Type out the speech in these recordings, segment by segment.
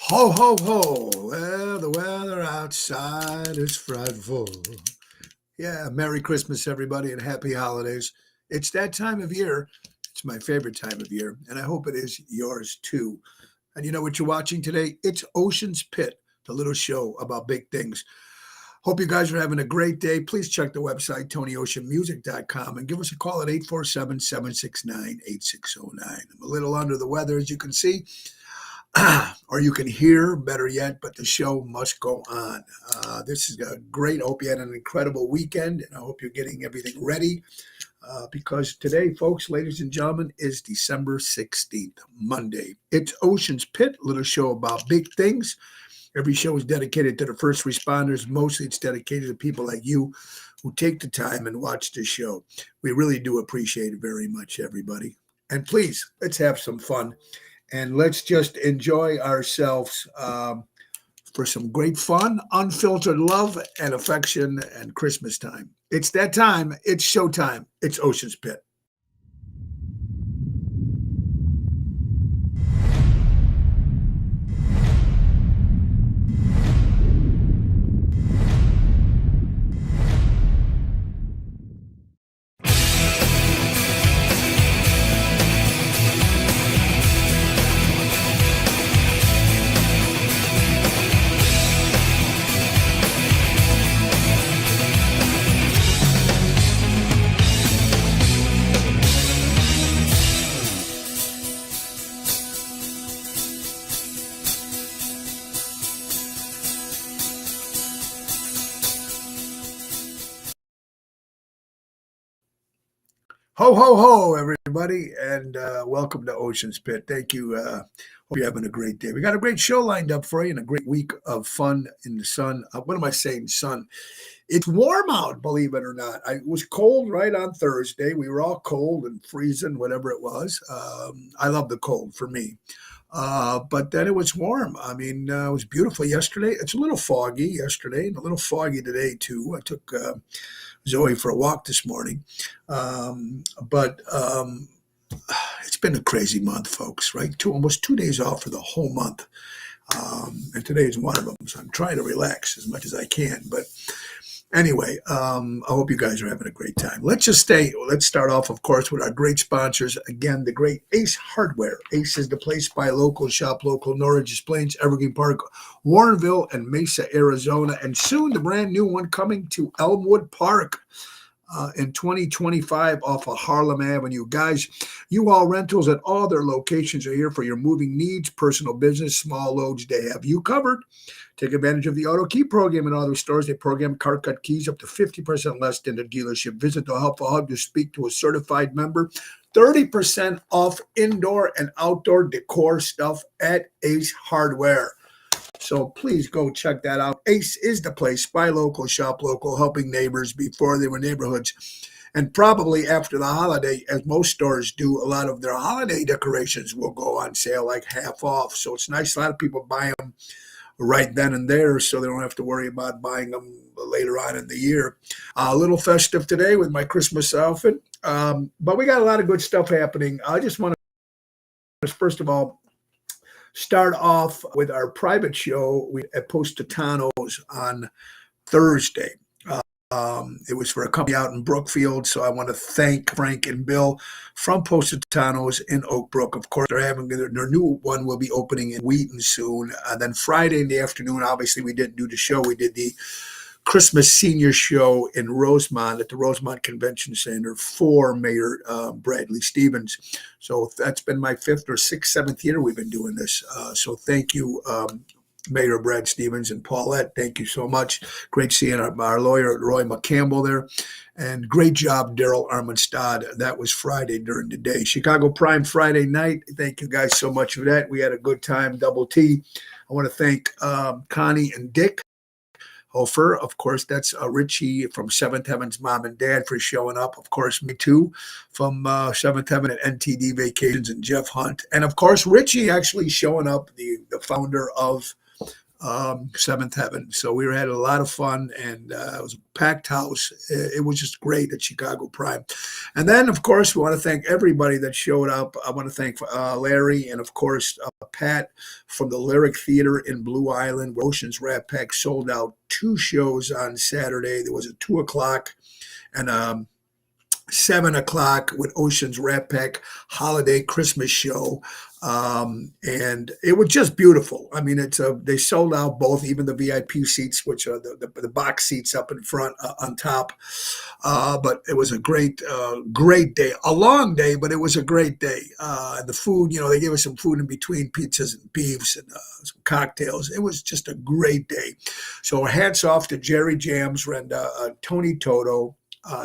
Ho, ho, ho. Well, the weather outside is frightful. Yeah, Merry Christmas, everybody, and Happy Holidays. It's that time of year. It's my favorite time of year, and I hope it is yours too. And you know what you're watching today? It's Ocean's Pit, the little show about big things. Hope you guys are having a great day. Please check the website, TonyOceanMusic.com, and give us a call at 847-769-8609. I'm a little under the weather, as you can see. Or you can hear, better yet, but the show must go on. This is great. I hope you had an incredible weekend, and I hope you're getting everything ready because today, folks, ladies and gentlemen, is December 16th, Monday. It's Ocean's Pit, a little show about big things. Every show is dedicated to the first responders. Mostly it's dedicated to people like you who take the time and watch the show. We really do appreciate it very much, everybody. And please, let's have some fun. And let's just enjoy ourselves for some great fun, unfiltered love and affection and Christmas time. It's that time. It's showtime. It's Ocean's Pit. Ho, ho, ho, everybody, and welcome to Ocean's Pit. Thank you. Hope you're having a great day. We got a great show lined up for you and a great week of fun in the sun. What am I saying, sun? It's warm out, believe it or not. It was cold right on Thursday. We were all cold and freezing, whatever it was. I love the cold for me. But then it was warm. I mean, it was beautiful yesterday. It's a little foggy yesterday and a little foggy today, too. I took Zoe for a walk this morning. But it's been a crazy month, folks, right? Almost 2 days off for the whole month. And today is one of them. So I'm trying to relax as much as I can. But anyway, I hope you guys are having a great time. Let's start off, of course, with our great sponsors. Again, the great Ace Hardware. Ace is the place, buy local, shop local, Norridge Plains, Evergreen Park, Warrenville, and Mesa, Arizona. And soon the brand new one coming to Elmwood Park in 2025 off of Harlem Avenue. Guys, U-Haul Rentals at all their locations are here for your moving needs, personal business, small loads. They have you covered. Take advantage of the Auto Key program in all their stores. They program car cut keys up to 50% less than the dealership. Visit the Helpful Hub to speak to a certified member. 30% off indoor and outdoor decor stuff at Ace Hardware. So please go check that out. Ace is the place. Buy local, shop local, helping neighbors before they were neighborhoods. And probably after the holiday, as most stores do, a lot of their holiday decorations will go on sale like half off. So it's nice. A lot of people buy them right then and there so they don't have to worry about buying them later on in the year. A little festive today with my Christmas outfit. But we got a lot of good stuff happening. I just want to, first of all, start off with our private show at Positano's on Thursday. It was for a company out in Brookfield, so I want to thank Frank and Bill from Positano's in Oak Brook. Of course, they're having their new one will be opening in Wheaton soon. And then Friday in the afternoon, obviously we didn't do the show. We did the Christmas senior show in Rosemont at the Rosemont Convention Center for Mayor Bradley Stevens. So that's been my fifth or sixth, seventh year we've been doing this. So thank you, Mayor Brad Stevens and Paulette. Thank you so much. Great seeing our lawyer, Roy McCampbell, there. And great job, Daryl Armenstad. That was Friday during the day. Chicago Prime Friday night. Thank you guys so much for that. We had a good time, Double T. I want to thank Connie and Dick Hofer. Of course, that's Richie from Seventh Heaven's mom and dad for showing up. Of course, me too, from Seventh Heaven and NTD Vacations and Jeff Hunt. And of course, Richie actually showing up, the founder of Seventh Heaven. So we were having a lot of fun, and it was a packed house. It was just great at Chicago Prime. And then, of course, we want to thank everybody that showed up. I want to thank Larry and, of course, Pat from the Lyric Theater in Blue Island, where Ocean's Rat Pack sold out 2 shows on Saturday. There was a 2 o'clock and 7 o'clock with Ocean's Rat Pack holiday Christmas show. And it was just beautiful. I mean, they sold out both, even the VIP seats, which are the box seats up in front on top. But it was a great day, a long day, but it was a great day. And the food, they gave us some food in between, pizzas and beefs and some cocktails. It was just a great day. So hats off to Jerry Jams and Tony Toto,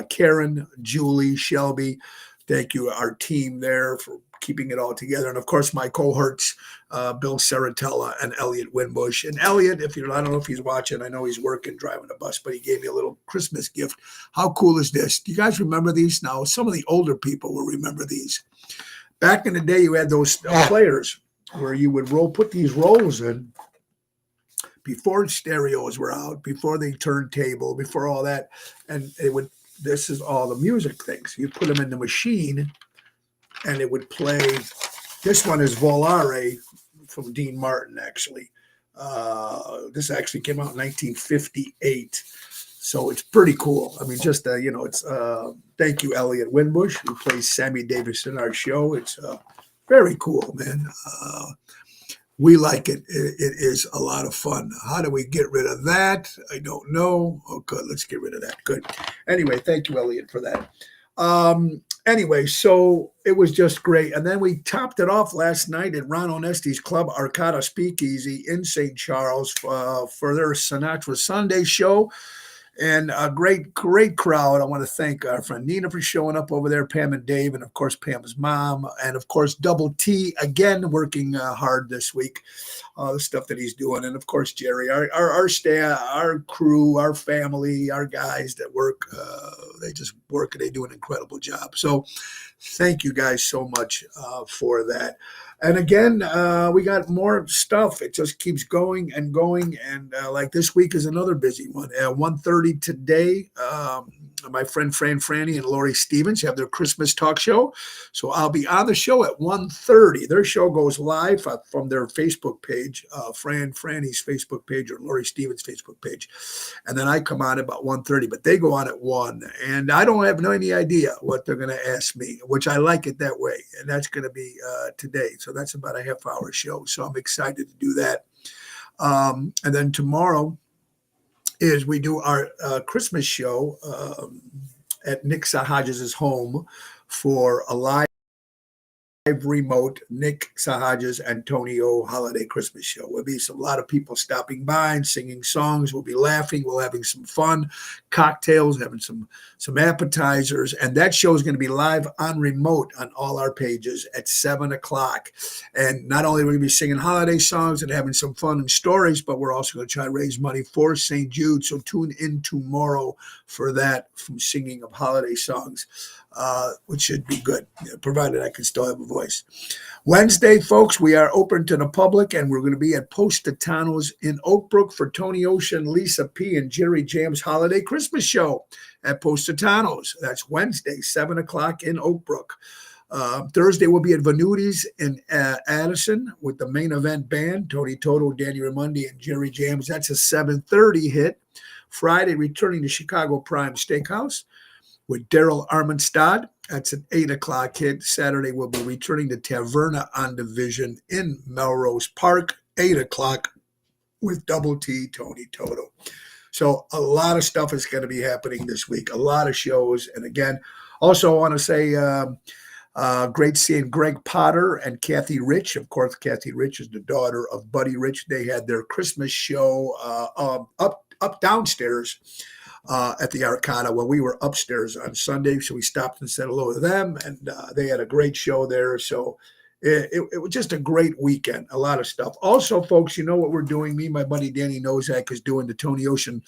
Karen, Julie, Shelby. Thank you, our team there, for keeping it all together. And of course, my cohorts, Bill Saratella and Elliot Winbush. And Elliot, I don't know if he's watching, I know he's working, driving a bus, but he gave me a little Christmas gift. How cool is this? Do you guys remember these? Now, some of the older people will remember these. Back in the day, you had those players where you would put these rolls in before stereos were out, before the turntable, before all that. And this is all the music things. You put them in the machine, and it would play. This one is Volare from Dean Martin, actually. This actually came out in 1958. So it's pretty cool. I mean, just, it's thank you, Elliot Winbush, who plays Sammy Davis in our show. It's very cool, man. We like it. It is a lot of fun. How do we get rid of that? I don't know. Oh, good. Let's get rid of that. Good. Anyway, thank you, Elliot, for that. Anyway, so it was just great. And then we topped it off last night at Ron Onesti's Club Arcada Speakeasy in St. Charles for their Sinatra Sunday show. And a great crowd. I want to thank our friend Nina for showing up over there, Pam and Dave, and of course Pam's mom, and of course Double T again working hard this week. The stuff that he's doing, and of course Jerry, our staff, our crew, our family, our guys that work. They just work and they do an incredible job. So thank you guys so much for that. And again, we got more stuff. It just keeps going and going. And like this week is another busy one. At 1:30 today, my friend Franny and Lori Stevens have their Christmas talk show. So I'll be on the show at 1:30. Their show goes live from their Facebook page, Franny's Facebook page or Lori Stevens' Facebook page. And then I come on about 1:30, but they go on at 1. And I don't have any idea what they're going to ask me, which I like it that way. And that's going to be today. So that's about a half-hour show. So I'm excited to do that. And then tomorrow is we do our Christmas show at Nick Sahajas' home for a live remote Nick Sahajas Antonio holiday Christmas show. There'll be a lot of people stopping by and singing songs. We'll be laughing. We'll having some fun, cocktails, having some appetizers. And that show is going to be live on remote on all our pages at 7 o'clock. And not only are we going to be singing holiday songs and having some fun and stories, but we're also going to try to raise money for St. Jude. So tune in tomorrow for that, from singing of holiday songs. Which should be good, provided I can still have a voice. Wednesday, folks, we are open to the public, and we're going to be at Positano's in Oak Brook for Tony Ocean, Lisa P., and Jerry Jam's holiday Christmas show at Positano's. That's Wednesday, 7 o'clock in Oak Brook. Thursday, we'll be at Venuti's in Addison with the main event band, Tony Toto, Danny Raimondi, and Jerry Jams. That's a 7:30 hit. Friday, returning to Chicago Prime Steakhouse with Daryl Armenstad. That's an 8 o'clock hit. Saturday, we'll be returning to Taverna on Division in Melrose Park, 8 o'clock, with Double T, Tony Toto. So a lot of stuff is going to be happening this week, a lot of shows. And again, also I want to say great seeing Greg Potter and Kathy Rich. Of course, Kathy Rich is the daughter of Buddy Rich. They had their Christmas show up downstairs at the Arcada. Well, we were upstairs on Sunday, so we stopped and said hello to them, and they had a great show there. So it was just a great weekend, a lot of stuff. Also, folks, you know what we're doing? Me and my buddy Danny Nozak is doing the Tony Ocean,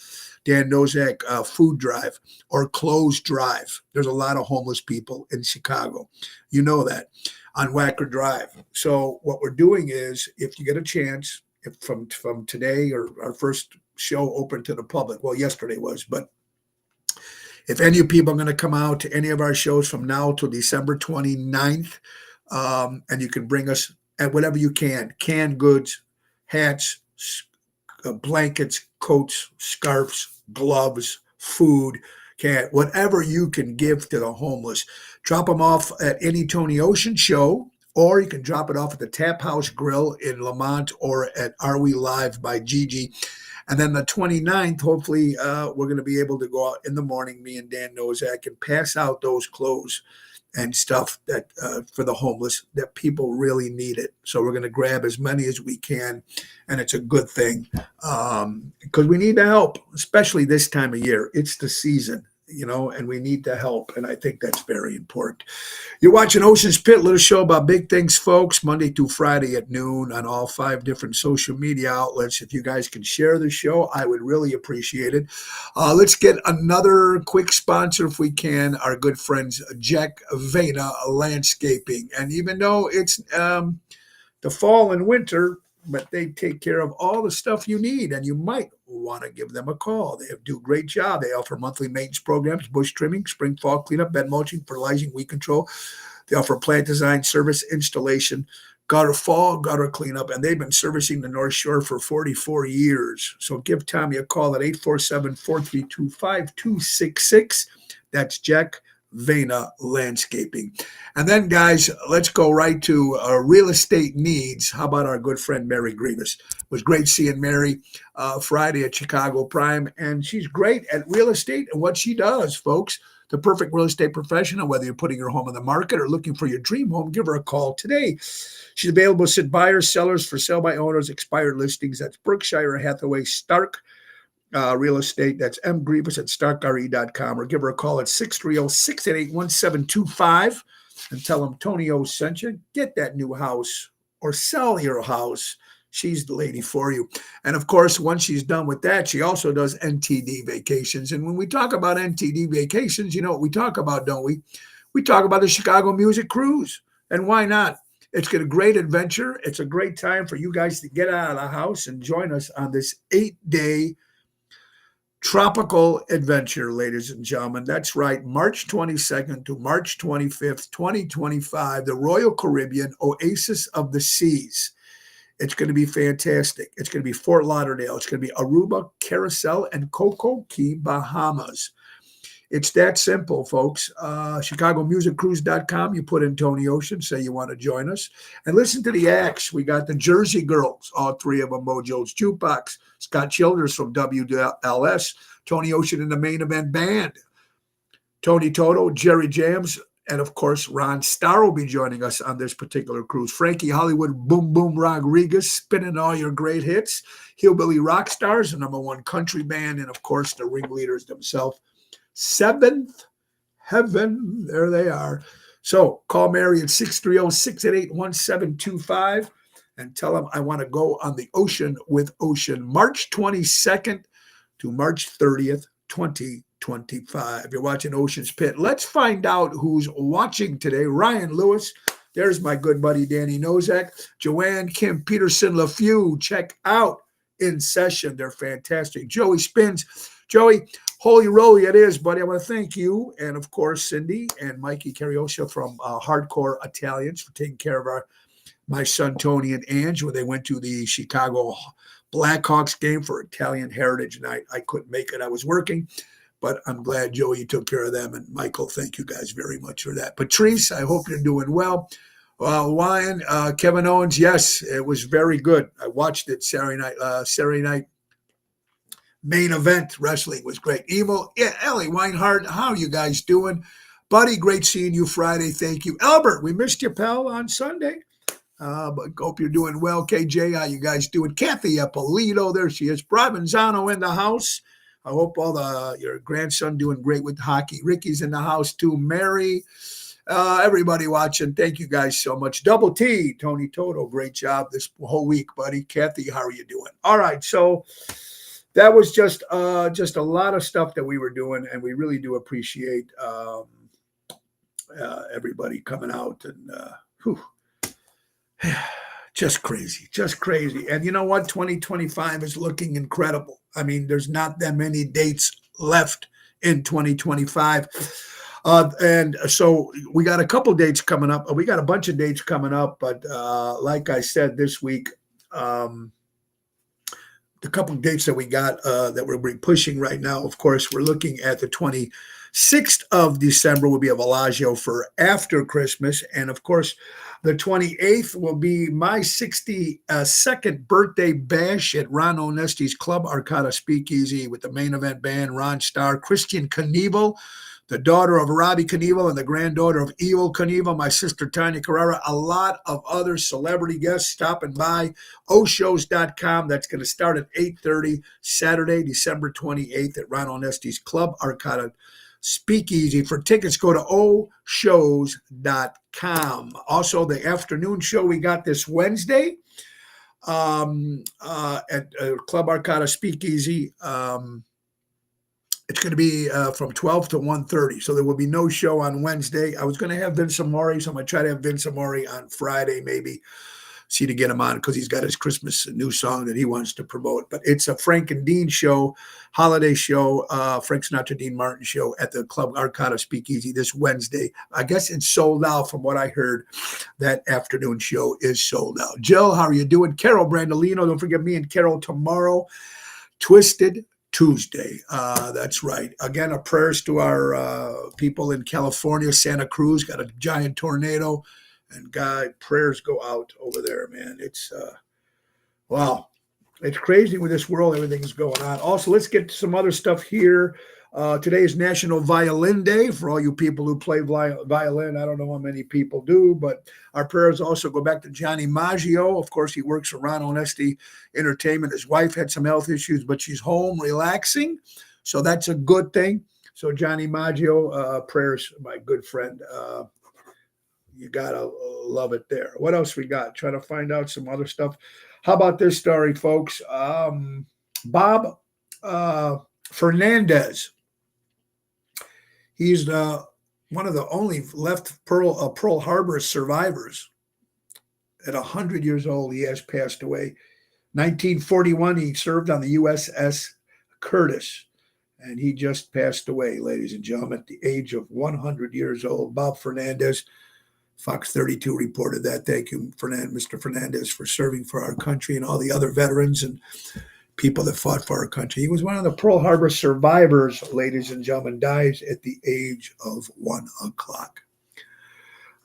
Dan Nozak food drive or clothes drive. There's a lot of homeless people in Chicago. You know that, on Wacker Drive. So what we're doing is, if you get a chance, from today, or our first show open to the public. Well, yesterday was, but if any of you people are going to come out to any of our shows from now till December 29th, and you can bring us at whatever you can, canned goods, hats, blankets, coats, scarves, gloves, food, whatever you can give to the homeless. Drop them off at any Tony Ocean show, or you can drop it off at the Tap House Grill in Lamont, or at Are We Live by Gigi. And then the 29th, hopefully, we're going to be able to go out in the morning, me and Dan Nozak, and pass out those clothes and stuff that for the homeless, that people really need it. So we're going to grab as many as we can, and it's a good thing, because we need to help, especially this time of year. It's the season, and we need to help, and I think that's very important. You're watching Ocean's Pit, little show about big things, folks, Monday through Friday at noon on all 5 different social media outlets. If you guys can share the show, I would really appreciate it. Let's get another quick sponsor if we can, our good friends, Jack Vena Landscaping. And even though it's the fall and winter, but they take care of all the stuff you need, and you might want to give them a call. They do a great job. They offer monthly maintenance programs, bush trimming, spring, fall cleanup, bed mulching, fertilizing, weed control. They offer plant design, service, installation, gutter cleanup, and they've been servicing the North Shore for 44 years. So give Tommy a call at 847-432-5266. That's Jack Vena Landscaping. And then, guys, let's go right to real estate needs. How about our good friend Mary Grievous? It was great seeing Mary Friday at Chicago Prime, and she's great at real estate and what she does, folks. The perfect real estate professional, whether you're putting your home on the market or looking for your dream home, give her a call today. She's available to sit buyers, sellers, for sale by owners, expired listings. That's Berkshire Hathaway Stark Real Estate. That's M. Grievous at starkre.com, or give her a call at 630-688-1725 and tell them Tony O sent you. Get that new house or sell your house. She's the lady for you. And of course, once she's done with that, she also does NTD vacations. And when we talk about NTD vacations, you know what we talk about, don't we? We talk about the Chicago Music Cruise. And why not? It's a great adventure. It's a great time for you guys to get out of the house and join us on this 8-day tropical adventure, ladies and gentlemen. That's right, March 22nd to March 25th, 2025, the Royal Caribbean Oasis of the Seas. It's going to be fantastic. It's going to be Fort Lauderdale. It's going to be Aruba, Carousel, and Coco Key, Bahamas. It's that simple, folks. ChicagoMusicCruise.com. You put in Tony Ocean, say you want to join us. And listen to the acts. We got the Jersey Girls, all 3 of them, Mojo's Jukebox, Scott Childers from WLS, Tony Ocean in the Main Event Band, Tony Toto, Jerry Jams, and of course, Ron Starr will be joining us on this particular cruise. Frankie Hollywood, Boom Boom Rodriguez, spinning all your great hits. Hillbilly Rock Stars, the #1 country band, and of course, the ringleaders themselves. Seventh Heaven, there they are. So call Mary at 630-688-1725 and tell them I want to go on the ocean with Ocean, March 22nd to March 30th, 2025. You're watching Ocean's Pit. Let's find out who's watching today. Ryan Lewis. There's my good buddy Danny Nozak. Joanne, Kim, Peterson, LaFew. Check out In Session. They're fantastic. Joey Spins. Joey, holy roly it is, buddy. I want to thank you and, of course, Cindy and Mikey Cariosha from Hardcore Italians for taking care of my son Tony and Ange when they went to the Chicago Blackhawks game for Italian Heritage Night. I couldn't make it. I was working, but I'm glad, Joey, you took care of them. And Michael, thank you guys very much for that. Patrice, I hope you're doing well. Ryan, Kevin Owens, yes, it was very good. I watched it Saturday night. Main event wrestling was great. Evil, yeah, Ellie Weinhardt, how are you guys doing? Buddy, great seeing you Friday. Thank you. Albert, we missed you, pal, on Sunday. But hope you're doing well. KJ, how you guys doing? Kathy Eppolito, there she is. Provenzano in the house. I hope your grandson doing great with hockey. Ricky's in the house too. Mary, everybody watching. Thank you guys so much. Double T, Tony Toto, great job this whole week, buddy. Kathy, how are you doing? All right, so that was just a lot of stuff that we were doing, and we really do appreciate everybody coming out and Just crazy, just crazy. And you know what? 2025 is looking incredible. I mean, there's not that many dates left in 2025. And so we got a couple dates coming up. We got a bunch of dates coming up, but like I said this week, um, the couple of dates that we got that we're pushing right now, of course, we're looking at the 26th of December will be a Villaggio for after Christmas. And of course, the 28th will be my 62nd birthday bash at Ron Onesti's Club Arcata Speakeasy with the main event band, Ron Starr, Christian Knievel, the daughter of Robbie Knievel and the granddaughter of Evil Knievel, my sister Tanya Carrera, a lot of other celebrity guests stopping by. oshows.com. That's going to start at 8:30 Saturday, December 28th at Ron Onesti's Club Arcata Speakeasy. For tickets, go to oshows.com. Also, the afternoon show we got this Wednesday at Club Arcata Speakeasy. It's going to be from 12 to 1:30. So there will be no show on Wednesday. I was going to have Vince Amore, so I'm going to try to have Vince Amore on Friday, maybe see to get him on because he's got his Christmas new song that he wants to promote. But it's a Frank and Dean show, holiday show, Frank Sinatra, Dean Martin show at the Club Arcata Speakeasy this Wednesday. I guess it's sold out from what I heard. That afternoon show is sold out. Jill, how are you doing? Carol Brandolino, don't forget me and Carol tomorrow. Twisted Tuesday. That's right. Again, our prayers to our people in California. Santa Cruz got a giant tornado. And God, prayers go out over there, man. It's, wow. It's crazy with this world, everything's going on. Also, let's get to some other stuff here. Today is National Violin Day for all you people who play violin. I don't know how many people do, but our prayers also go back to Johnny Maggio. Of course, he works for Ron Onesti Entertainment. His wife had some health issues, but she's home relaxing. So that's a good thing. So Johnny Maggio, prayers, my good friend. You got to love it there. What else we got? Trying to find out some other stuff. How about this story, folks? Bob Fernandez. He's one of the only left Pearl Harbor survivors. At 100 years old, he has passed away. 1941, he served on the USS Curtis, and he just passed away, ladies and gentlemen, at the age of 100 years old. Bob Fernandez, Fox 32 reported that. Thank you, Mr. Fernandez, for serving for our country and all the other veterans and people that fought for our country. He was one of the Pearl Harbor survivors, ladies and gentlemen, dies at the age of 1 o'clock.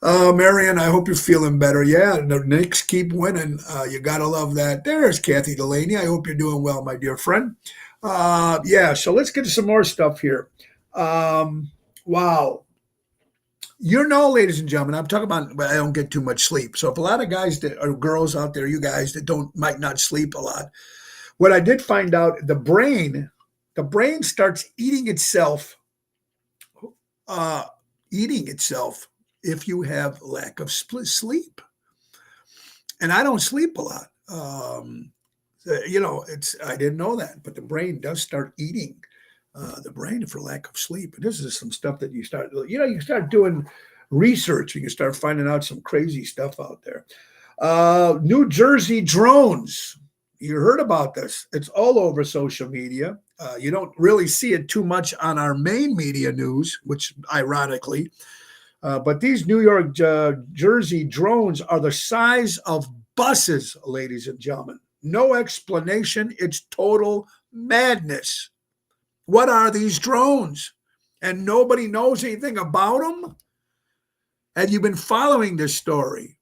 Marion, I hope you're feeling better. Yeah, the Knicks keep winning. You got to love that. There's Kathy Delaney. I hope you're doing well, my dear friend. Yeah, so let's get to some more stuff here. Wow. You know, ladies and gentlemen, I'm talking about, but I don't get too much sleep. So if a lot of guys that are girls out there, you guys that might not sleep a lot, what I did find out, the brain starts eating itself if you have lack of sleep. And I don't sleep a lot. I didn't know that, but the brain does start eating the brain for lack of sleep. And this is some stuff that you start doing research and you start finding out some crazy stuff out there. New Jersey drones. You heard about this. It's all over social media. You don't really see it too much on our main media news, which ironically, but these New York, Jersey drones are the size of buses, ladies and gentlemen. No explanation. It's total madness. What are these drones? And nobody knows anything about them? Have you been following this story?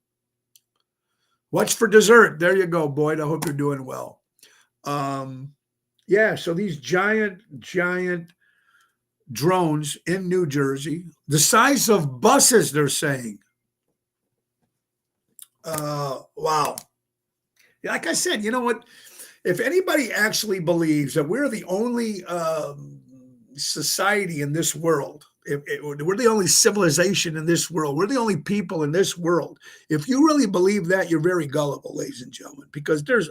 What's for dessert? There you go, Boyd. I hope you're doing well. Yeah, so these giant drones in New Jersey, the size of buses, they're saying. Wow. Like I said, you know what? If anybody actually believes that we're the only society in this world, we're the only civilization in this world, we're the only people in this world, if you really believe that, you're very gullible, ladies and gentlemen, because there's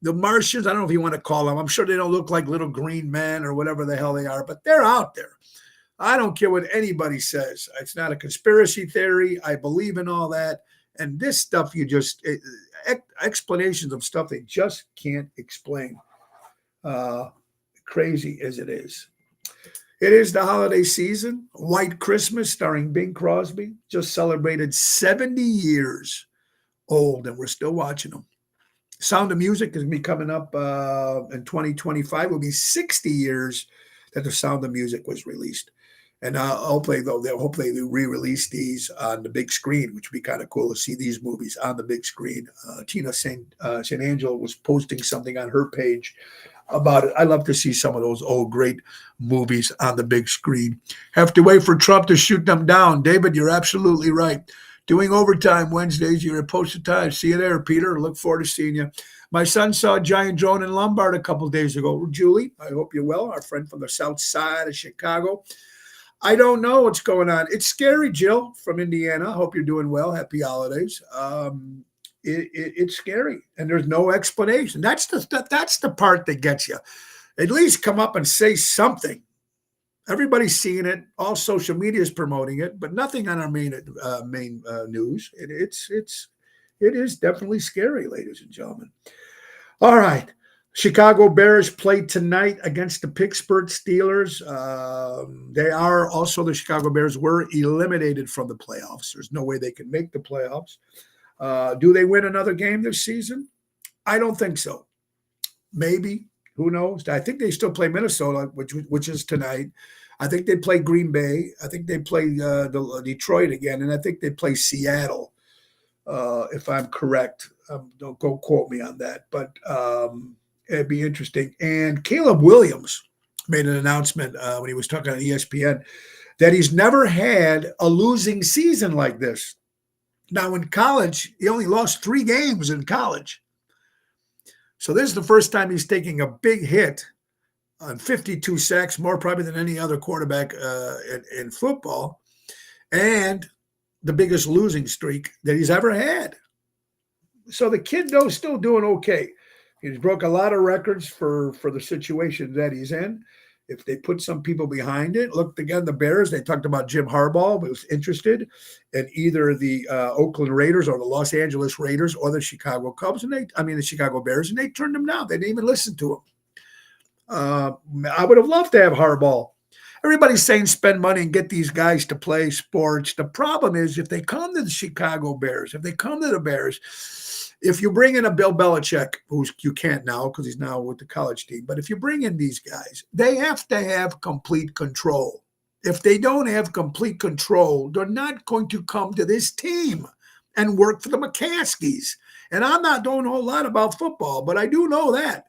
the Martians, I don't know if you want to call them, I'm sure they don't look like little green men or whatever the hell they are, but they're out there. I don't care what anybody says. It's not a conspiracy theory. I believe in all that. And this stuff, explanations of stuff they just can't explain. Uh, Crazy as it is. It is the holiday season. White Christmas, starring Bing Crosby, just celebrated 70 years old, and we're still watching them. Sound of Music is going to be coming up in 2025. It will be 60 years that the Sound of Music was released. And hopefully they re-release these on the big screen, which would be kind of cool to see these movies on the big screen. Tina St. Angelo was posting something on her page about it. I love to see some of those old great movies on the big screen. Have to wait for Trump to shoot them down. David, you're absolutely right. Doing overtime Wednesdays. You're at Posted Time. See you there, Peter. Look forward to seeing you. My son saw a giant drone in Lombard a couple of days ago. Julie, I hope you're well. Our friend from the south side of Chicago. I don't know what's going on. It's scary, Jill from Indiana. Hope you're doing well. Happy holidays. It's scary, and there's no explanation. That's the part that gets you. At least come up and say something. Everybody's seeing it. All social media is promoting it, but nothing on our main news. It is definitely scary, ladies and gentlemen. All right. Chicago Bears play tonight against the Pittsburgh Steelers. The Chicago Bears were eliminated from the playoffs. There's no way they can make the playoffs. Do they win another game this season? I don't think so. Maybe. Who knows? I think they still play Minnesota, which is tonight. I think they play Green Bay. I think they play Detroit again, and I think they play Seattle, if I'm correct. Don't go quote me on that, but it'd be interesting. And Caleb Williams made an announcement when he was talking on ESPN that he's never had a losing season like this. Now, in college, he only lost 3 games in college. So this is the first time he's taking a big hit on 52 sacks, more probably than any other quarterback in football, and the biggest losing streak that he's ever had. So the kid, though, is still doing okay. He's broke a lot of records for the situation that he's in. If they put some people behind it, look again, the Bears, they talked about Jim Harbaugh, was interested in either the Oakland Raiders or the Los Angeles Raiders or the Chicago Cubs, the Chicago Bears, and they turned him down. They didn't even listen to him. I would have loved to have Harbaugh. Everybody's saying spend money and get these guys to play sports. The problem is if they come to the Chicago Bears, if they come to the Bears, if you bring in a Bill Belichick, who you can't now because he's now with the college team, but if you bring in these guys, they have to have complete control. If they don't have complete control, they're not going to come to this team and work for the McCaskies. And I'm not doing a whole lot about football, but I do know that.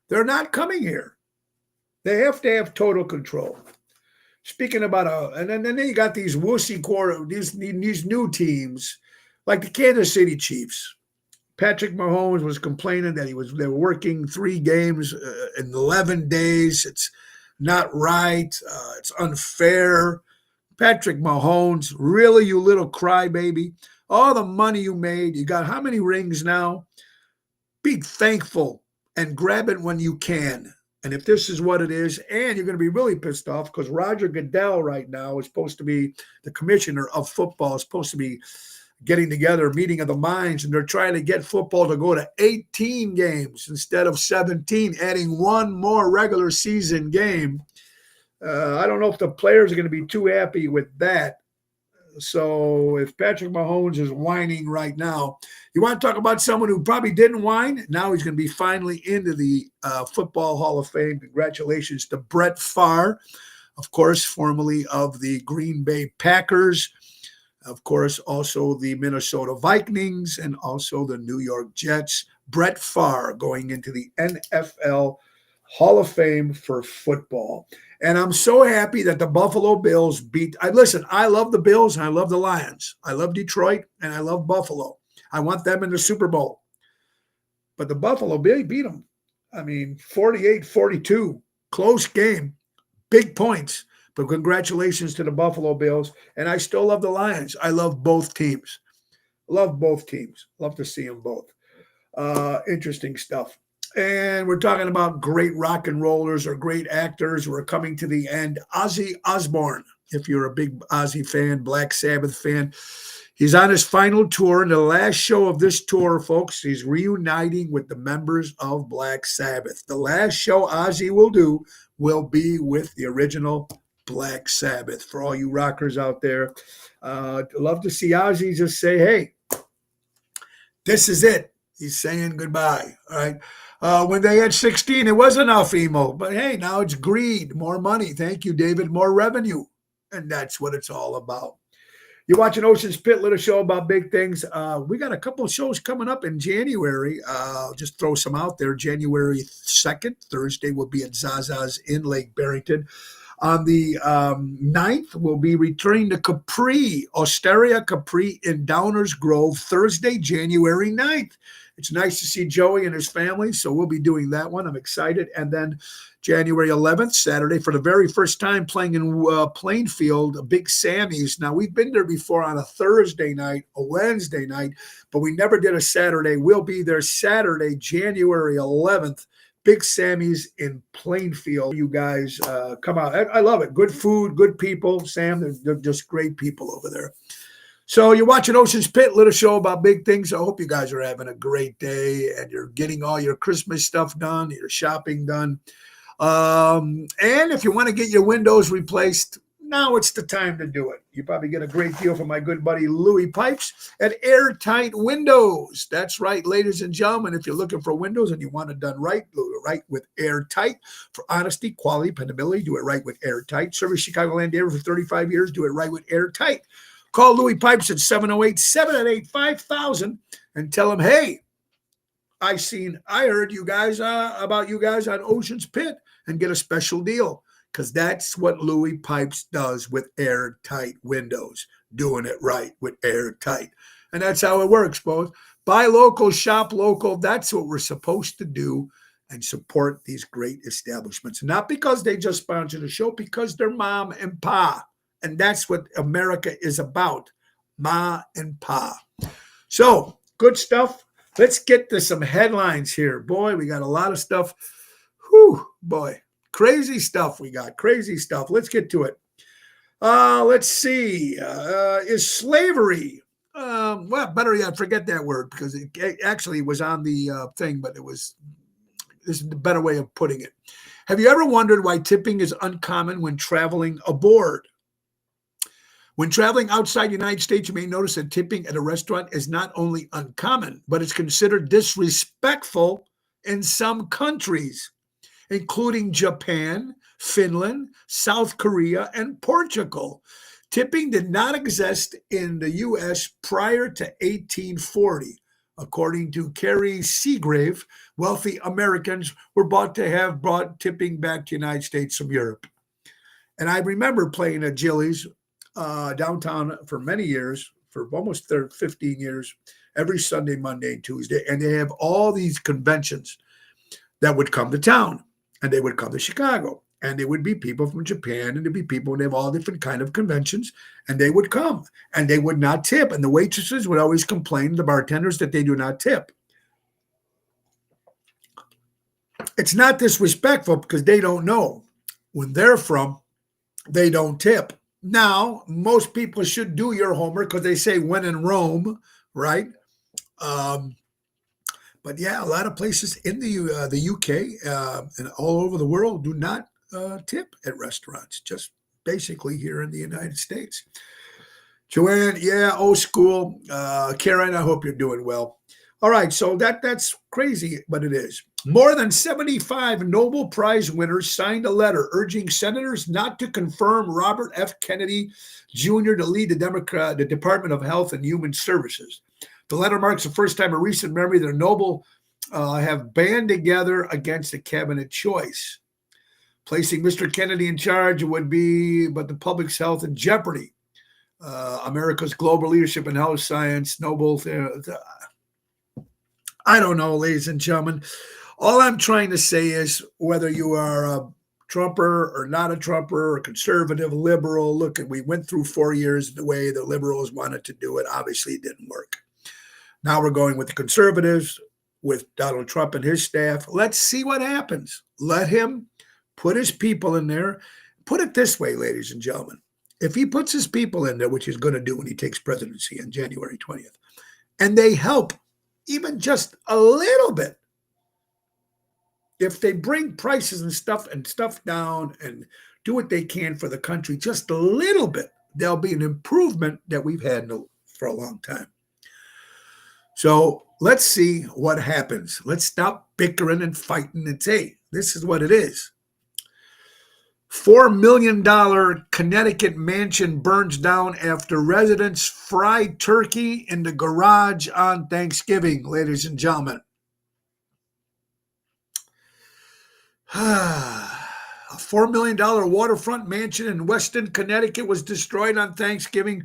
They're not coming here. They have to have total control. Speaking about and then you got these these new teams like the Kansas City Chiefs. Patrick Mahomes was complaining that they were working 3 games in 11 days. It's not right. It's unfair. Patrick Mahomes, really, you little crybaby. All the money you made, you got how many rings now? Be thankful and grab it when you can. And if this is what it is, and you're going to be really pissed off because Roger Goodell right now is supposed to be the commissioner of football, is supposed to be getting together, a meeting of the minds, and they're trying to get football to go to 18 games instead of 17, adding 1 more regular season game. I don't know if the players are going to be too happy with that. So if Patrick Mahomes is whining right now, you want to talk about someone who probably didn't whine? Now he's going to be finally into the Football Hall of Fame. Congratulations to Brett Favre, of course, formerly of the Green Bay Packers. Of course, also the Minnesota Vikings and also the New York Jets. Brett Favre going into the NFL Hall of Fame for football. And I'm so happy that the Buffalo Bills beat. I love the Bills and I love the Lions. I love Detroit and I love Buffalo. I want them in the Super Bowl. But the Buffalo Bills beat them. 48-42. Close game. Big points. But congratulations to the Buffalo Bills. And I still love the Lions. I love both teams. Love both teams. Love to see them both. Interesting stuff. And we're talking about great rock and rollers or great actors. We're coming to the end. Ozzy Osbourne, if you're a big Ozzy fan, Black Sabbath fan, He's on his final tour, and the last show of this tour, folks, he's reuniting with the members of Black Sabbath. The last show Ozzy will do will be with the original Black Sabbath. For all you rockers out there, love to see Ozzy just say, hey, this is it. He's saying goodbye. All right. When they had 16, it was enough emo. But hey, now it's greed, more money. Thank you, David, more revenue. And that's what it's all about. You're watching Ocean's Pit, little show about big things. We got a couple of shows coming up in January. Just throw some out there. January 2nd, Thursday, will be at Zaza's in Lake Barrington. On the 9th, we'll be returning to Capri, Osteria Capri in Downers Grove, Thursday, January 9th. It's nice to see Joey and his family, so we'll be doing that one. I'm excited. And then January 11th, Saturday, for the very first time playing in Plainfield, Big Sammy's. Now, we've been there before on a Thursday night, a Wednesday night, but we never did a Saturday. We'll be there Saturday, January 11th, Big Sammy's in Plainfield. You guys come out. I love it. Good food, good people. Sam, they're just great people over there. So you're watching Ocean's Pit, little show about big things. I hope you guys are having a great day and you're getting all your Christmas stuff done, your shopping done. And if you want to get your windows replaced, now it's the time to do it. You probably get a great deal from my good buddy Louis Pipes at Airtight Windows. That's right, ladies and gentlemen. If you're looking for windows and you want it done right, do it right with Airtight. For honesty, quality, dependability, do it right with Airtight. Service Chicagoland area for 35 years, do it right with Airtight. Call Louis Pipes at 708-788-5000 and tell him, hey, I heard you guys about you guys on Ocean's Pit, and get a special deal, because that's what Louis Pipes does with Airtight Windows, doing it right with Airtight. And that's how it works, folks. Buy local, shop local. That's what we're supposed to do, and support these great establishments. Not because they just sponsor the show, because they're mom and pa. And that's what America is about, ma and pa. So, good stuff. Let's get to some headlines here. Boy, we got a lot of stuff. Whew, boy. Crazy stuff we got. Crazy stuff. Let's get to it. Let's see. Is slavery... well, better yet, forget that word, because it actually was on the thing, but this is the better way of putting it. Have you ever wondered why tipping is uncommon when traveling aboard? When traveling outside the United States, you may notice that tipping at a restaurant is not only uncommon, but it's considered disrespectful in some countries, including Japan, Finland, South Korea, and Portugal. Tipping did not exist in the U.S. prior to 1840. According to Carrie Seagrave, wealthy Americans were brought tipping back to the United States from Europe. And I remember playing at Jilly's downtown for many years, for almost 15 years, every Sunday, Monday, and Tuesday. And they have all these conventions that would come to town, and they would come to Chicago. And there would be people from Japan, and there'd be people, and they have all different kind of conventions, and they would come, and they would not tip. And the waitresses would always complain to the bartenders that they do not tip. It's not disrespectful, because they don't know. When they're from, they don't tip. Now, most people should do your homework, because they say when in Rome, right? But yeah, a lot of places in the UK and all over the world do not tip at restaurants, just basically here in the United States. Joanne, yeah, old school. Karen, I hope you're doing well. All right, so that's crazy, but it is. More than 75 Nobel Prize winners signed a letter urging senators not to confirm Robert F. Kennedy Jr. to lead the Department of Health and Human Services. The letter marks the first time in recent memory that Nobel have banded together against a cabinet choice. Placing Mr. Kennedy in charge would be, but the public's health in jeopardy. America's global leadership in health science, Nobel. I don't know, ladies and gentlemen. All I'm trying to say is, whether you are a Trumper or not a Trumper, or conservative, liberal, look, we went through 4 years the way the liberals wanted to do it. Obviously, it didn't work. Now we're going with the conservatives, with Donald Trump and his staff. Let's see what happens. Let him put his people in there. Put it this way, ladies and gentlemen. if he puts his people in there, which he's going to do when he takes presidency on January 20th, and they help even just a little bit, if they bring prices and stuff down and do what they can for the country just a little bit, there'll be an improvement that we've had for a long time. So let's see what happens. Let's stop bickering and fighting and say, this is what it is. $4 million Connecticut mansion burns down after residents fried turkey in the garage on Thanksgiving, ladies and gentlemen. A $4 million waterfront mansion in Weston, Connecticut was destroyed on Thanksgiving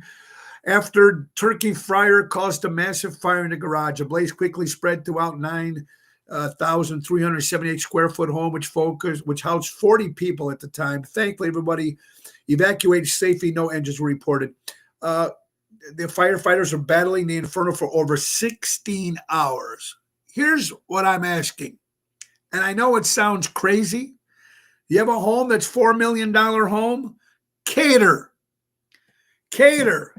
after turkey fryer caused a massive fire in the garage. A blaze quickly spread throughout 9,378 square foot home, which housed 40 people at the time. Thankfully, everybody evacuated safely. No injuries were reported. The firefighters are battling the inferno for over 16 hours. Here's what I'm asking. And I know it sounds crazy. You have a home that's $4 million home? Cater.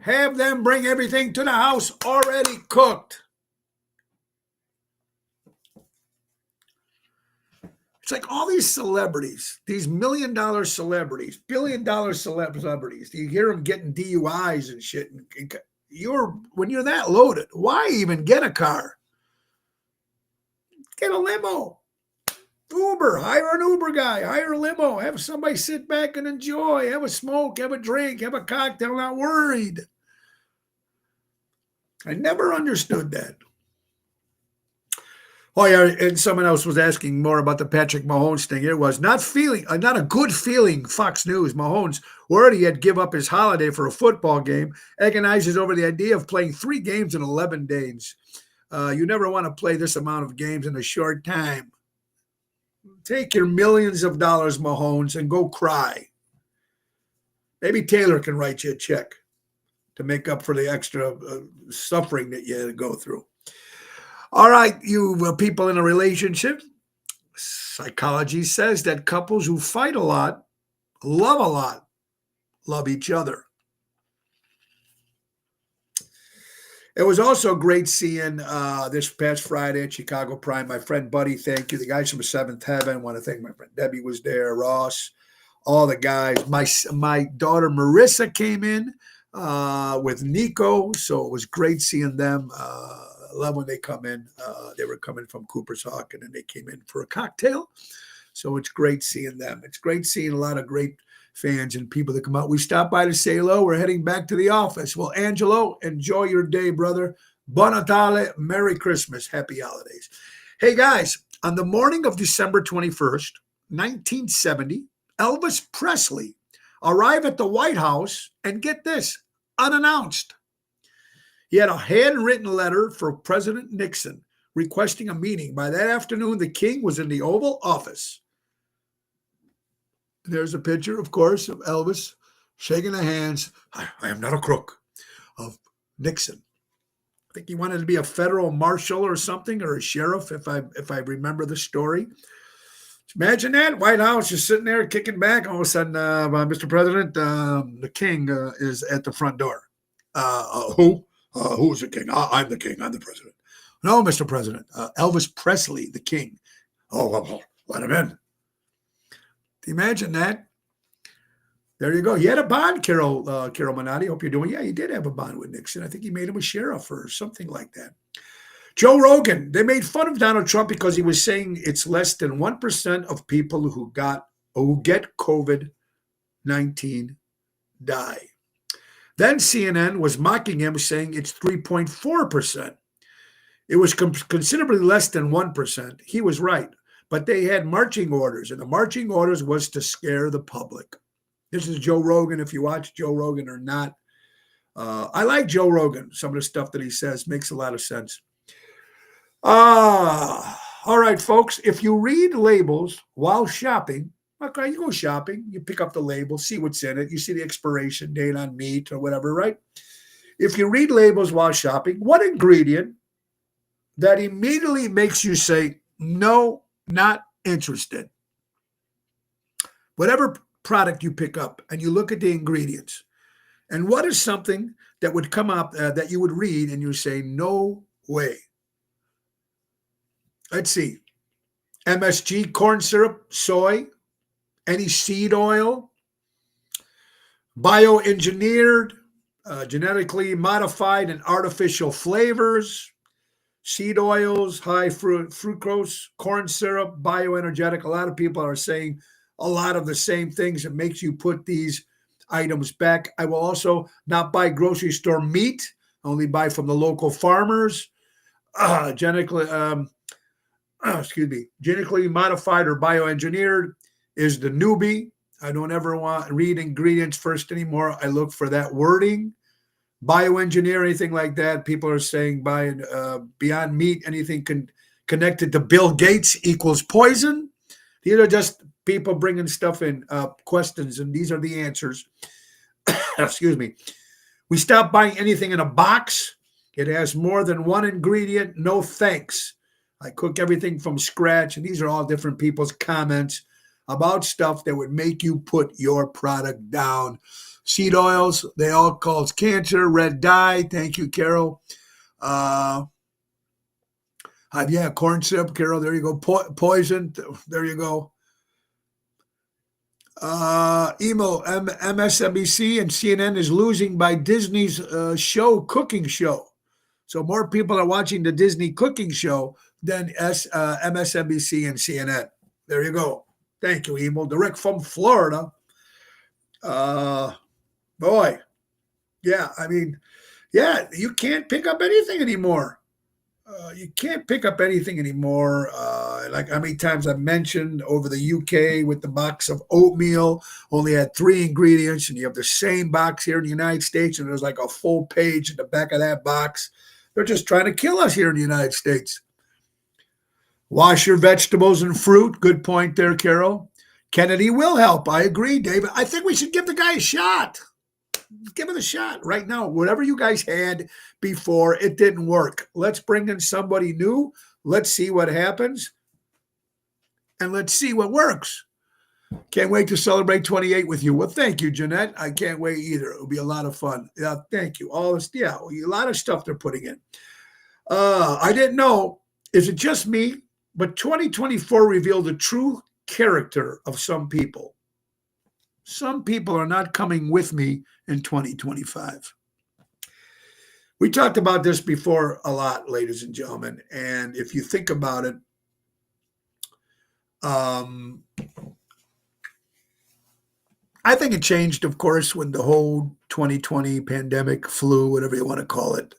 Have them bring everything to the house already cooked. It's like all these celebrities, these $1 million celebrities, $1 billion celebrities, you hear them getting DUIs and shit. When you're that loaded, why even get a car? Get a limo. Uber, hire an Uber guy, hire a limo, have somebody sit back and enjoy, have a smoke, have a drink, have a cocktail, not worried. I never understood that. Oh, yeah, and someone else was asking more about the Patrick Mahomes thing. It was not a good feeling, Fox News. Mahomes worried he had to give up his holiday for a football game, agonizes over the idea of playing 3 games in 11 days. You never want to play this amount of games in a short time. Take your millions of dollars, Mahomes, and go cry. Maybe Taylor can write you a check to make up for the extra suffering that you had to go through. All right, you people in a relationship, psychology says that couples who fight a lot, love each other. It was also great seeing this past Friday at Chicago Prime. My friend Buddy, thank you. The guys from Seventh Heaven. I want to thank my friend Debbie was there, Ross, all the guys. My daughter Marissa came in with Nico, so it was great seeing them. I love when they come in. They were coming from Cooper's Hawk, and then they came in for a cocktail. So it's great seeing them. It's great seeing a lot of great fans and people that come out. We stopped by to say hello. We're heading back to the office. Well, Angelo, enjoy your day, brother. Buon Natale. Merry Christmas. Happy holidays. Hey, guys, on the morning of December 21st, 1970, Elvis Presley arrived at the White House and get this, unannounced. He had a handwritten letter for President Nixon requesting a meeting. By that afternoon, the king was in the Oval Office. There's a picture, of course, of Elvis shaking the hands. I am not a crook, of Nixon. I think he wanted to be a federal marshal or something, or a sheriff, if I remember the story. Imagine that. White House just sitting there kicking back. All of a sudden, Mr. President, the king is at the front door. Who? Who's the king? I'm the king. I'm the president. No, Mr. President. Elvis Presley, the king. Oh, well, let him in. Imagine that. There you go. He had a bond, Carol Minotti. Hope you're doing. Yeah, he did have a bond with Nixon. I think he made him a sheriff or something like that. Joe Rogan. They made fun of Donald Trump because he was saying it's less than 1% of people who get COVID-19 die. Then CNN was mocking him, saying it's 3.4%. It was considerably less than 1%. He was right. But they had marching orders, and the marching orders was to scare the public. This is Joe Rogan, if you watch Joe Rogan or not. I like Joe Rogan. Some of the stuff that he says makes a lot of sense. All right, folks, if you read labels while shopping, okay, you go shopping, you pick up the label, see what's in it. You see the expiration date on meat or whatever, right? If you read labels while shopping, what ingredient that immediately makes you say, no, not interested? Whatever product you pick up and you look at the ingredients, And what is something that would come up that you would read and you say, no way? Let's see. MSG, corn syrup, soy, any seed oil, bioengineered, genetically modified and artificial flavors, seed oils, high fructose, corn syrup, bioenergetic. A lot of people are saying a lot of the same things that makes you put these items back. I will also not buy grocery store meat, only buy from the local farmers. Genetically, genetically modified or bioengineered is the newbie. I don't ever want to read ingredients first anymore. I look for that wording. Bioengineer, anything like that. People are saying Beyond Meat, anything connected to Bill Gates equals poison. These are just people bringing stuff in, questions, and these are the answers. Excuse me. We stop buying anything in a box. It has more than one ingredient. No thanks. I cook everything from scratch, and these are all different people's comments about stuff that would make you put your product down. Seed oils, they all cause cancer. Red dye, thank you, Carol. Yeah, corn syrup, Carol, there you go. Poison, there you go. MSNBC and CNN is losing by Disney's cooking show. So more people are watching the Disney cooking show than MSNBC and CNN. There you go. Thank you, Emil. Direct from Florida. Boy. Yeah, I mean, yeah, you can't pick up anything anymore. You can't pick up anything anymore. Like how many times I've mentioned over the UK with the box of oatmeal, only had 3 ingredients, and you have the same box here in the United States, and there's like a full page in the back of that box. They're just trying to kill us here in the United States. Wash your vegetables and fruit. Good point there, Carol. Kennedy will help. I agree, David. I think we should give the guy a shot. Give it a shot right now. Whatever you guys had before, it didn't work. Let's bring in somebody new. Let's see what happens. And let's see what works. Can't wait to celebrate 28 with you. Well, thank you, Jeanette. I can't wait either. It'll be a lot of fun. Yeah, thank you. All this, yeah, a lot of stuff they're putting in. I didn't know. Is it just me? But 2024 revealed the true character of some people. Some people are not coming with me in 2025. We talked about this before a lot, ladies and gentlemen. And if you think about it, I think it changed, of course, when the whole 2020 pandemic, flu, whatever you want to call it,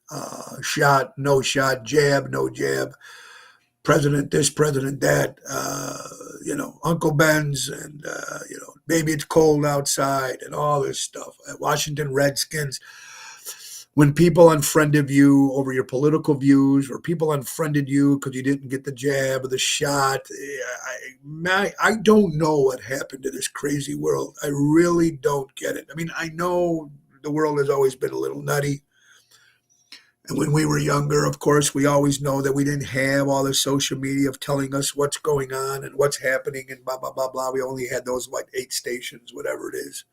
shot, no shot, jab, no jab, president this, president that, Uncle Ben's and, maybe it's cold outside and all this stuff. Washington Redskins. When people unfriended you over your political views, or people unfriended you because you didn't get the jab or the shot, I don't know what happened to this crazy world. I really don't get it. I mean, I know the world has always been a little nutty. And when we were younger, of course, we always know that we didn't have all the social media of telling us what's going on and what's happening and blah, blah, blah, blah. We only had those, 8 stations, whatever it is.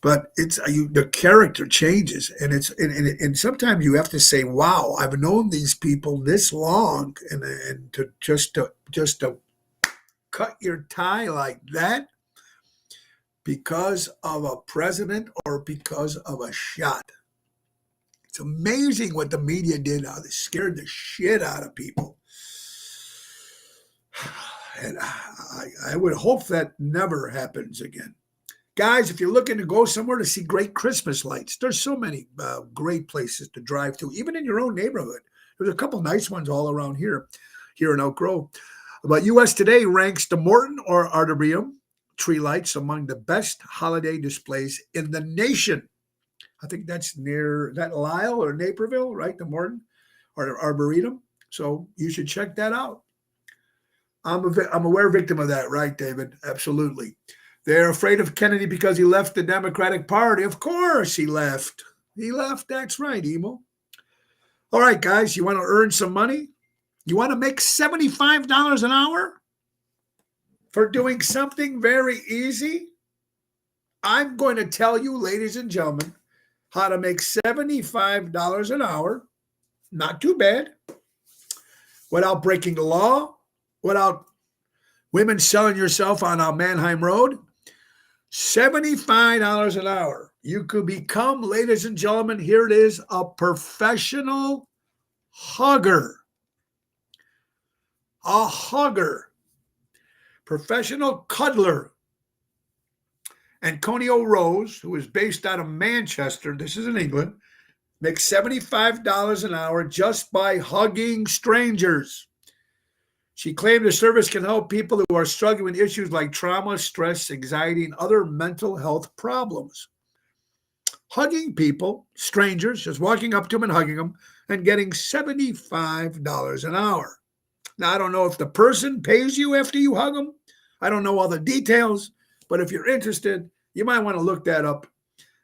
But it's the character changes, and sometimes you have to say, "Wow, I've known these people this long," and to just to cut your tie like that because of a president or because of a shot. It's amazing what the media did. How they scared the shit out of people, and I would hope that never happens again. Guys, if you're looking to go somewhere to see great Christmas lights, there's so many great places to drive to, even in your own neighborhood. There's a couple nice ones all around here in Oak Grove. But U.S. Today ranks the Morton or Arboretum tree lights among the best holiday displays in the nation. I think that's near that Lisle or Naperville, right? The Morton or Arboretum. So you should check that out. I'm aware victim of that, right, David? Absolutely. They're afraid of Kennedy because he left the Democratic Party. Of course he left. He left. That's right, Emo. All right, guys, you want to earn some money? You want to make $75 an hour for doing something very easy? I'm going to tell you, ladies and gentlemen, how to make $75 an hour, not too bad, without breaking the law, without women selling yourself on a Mannheim Road. $75 an hour. You could become, ladies and gentlemen, here it is, a professional hugger. A hugger. Professional cuddler. Antonio Rose, who is based out of Manchester, this is in England, makes $75 an hour just by hugging strangers. She claimed the service can help people who are struggling with issues like trauma, stress, anxiety, and other mental health problems. Hugging people, strangers, just walking up to them and hugging them, and getting $75 an hour. Now, I don't know if the person pays you after you hug them. I don't know all the details, but if you're interested, you might want to look that up.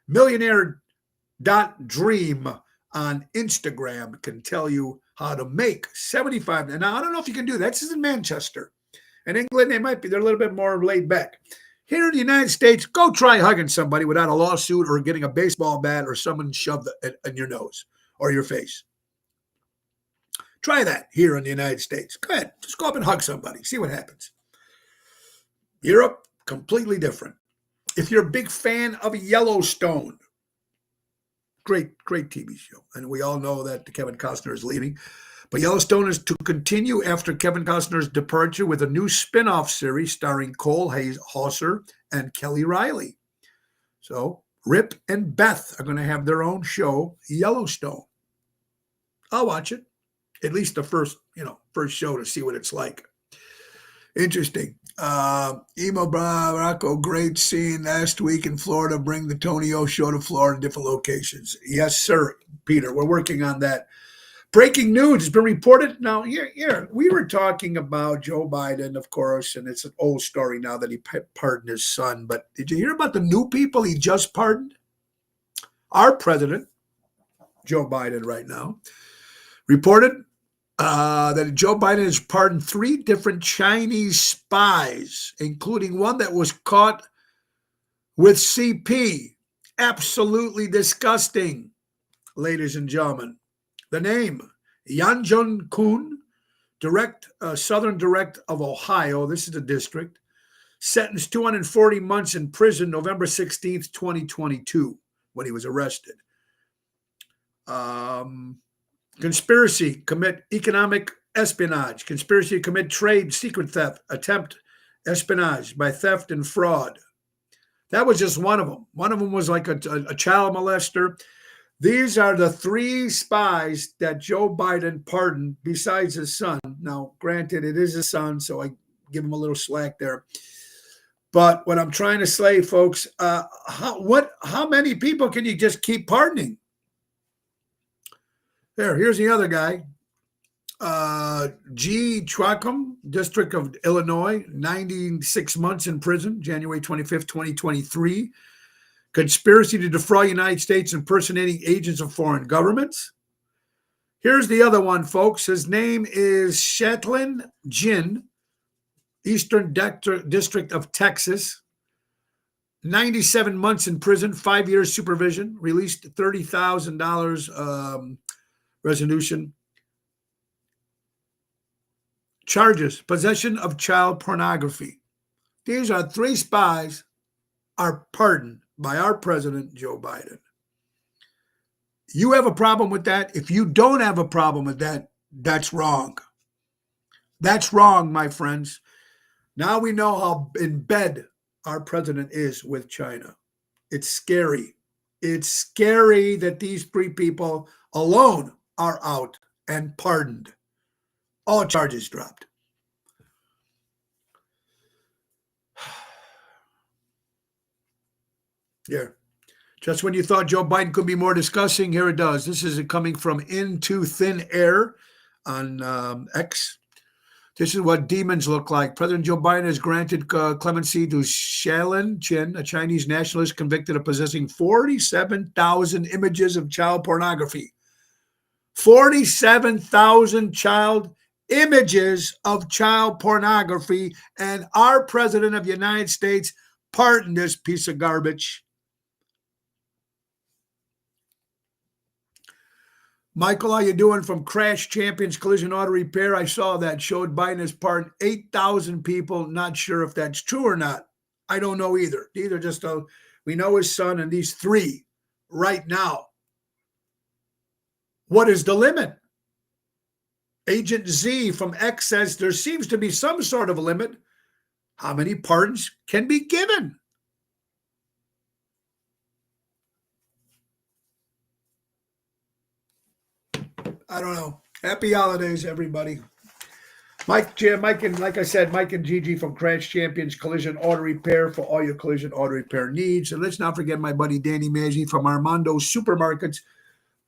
Millionaire.dream on Instagram can tell you how to make 75. And now I don't know if you can do that. This is in Manchester. In England, they're a little bit more laid back. Here in the United States, go try hugging somebody without a lawsuit or getting a baseball bat or someone shoved in your nose or your face. Try that here in the United States. Go ahead. Just go up and hug somebody. See what happens. Europe, completely different. If you're a big fan of Yellowstone, great TV show. And we all know that Kevin Costner is leaving. But Yellowstone is to continue after Kevin Costner's departure with a new spin-off series starring Cole Hauser and Kelly Riley. So Rip and Beth are going to have their own show, Yellowstone. I'll watch it. At least the first show to see what it's like. Interesting. Emo Baracco, great scene last week in Florida. Bring the Tony O show to Florida, different locations. Yes, sir, Peter. We're working on that. Breaking news has been reported. Now, here we were talking about Joe Biden, of course, and it's an old story now that he pardoned his son. But did you hear about the new people he just pardoned? Our president, Joe Biden, right now, reported that Joe Biden has pardoned 3 different Chinese spies, including one that was caught with CP. Absolutely disgusting, ladies and gentlemen. The name, Yan Jun-kun, Southern Direct of Ohio. This is the district. Sentenced 240 months in prison November 16th, 2022, when he was arrested. Conspiracy, commit economic espionage. Conspiracy to commit trade secret theft. Attempt espionage by theft and fraud. That was just one of them. One of them was like a child molester. These are the 3 spies that Joe Biden pardoned besides his son. Now, granted, it is his son, so I give him a little slack there. But what I'm trying to say, folks, how many people can you just keep pardoning? Here's the other guy. G. Chwacum, District of Illinois, 96 months in prison, January 25th, 2023. Conspiracy to defraud United States impersonating agents of foreign governments. Here's the other one, folks. His name is Shatlin Jin, Eastern District of Texas. 97 months in prison, 5 years supervision, released $30,000 resolution. Charges, possession of child pornography. These are 3 spies are pardoned by our president, Joe Biden. You have a problem with that? If you don't have a problem with that, that's wrong. That's wrong, my friends. Now we know how in bed our president is with China. It's scary. It's scary that these 3 people alone are out and pardoned. All charges dropped. Here. Just when you thought Joe Biden could be more disgusting, here it does. This is coming from Into Thin Air on X. This is what demons look like. President Joe Biden has granted clemency to Shatlin Jin, a Chinese nationalist convicted of possessing 47,000 images of child pornography. 47,000 child images of child pornography. And our president of the United States pardon this piece of garbage. Michael, how you doing from Crash Champions Collision Auto Repair? I saw that showed Biden has pardoned 8,000 people. Not sure if that's true or not. I don't know either. These are just we know his son and these three right now. What is the limit? Agent Z from X says there seems to be some sort of a limit. How many pardons can be given? I don't know. Happy holidays, everybody. Mike, and like I said, Mike and Gigi from Crash Champions Collision Auto Repair for all your collision auto repair needs. And let's not forget my buddy Danny Maggi from Armando Supermarkets.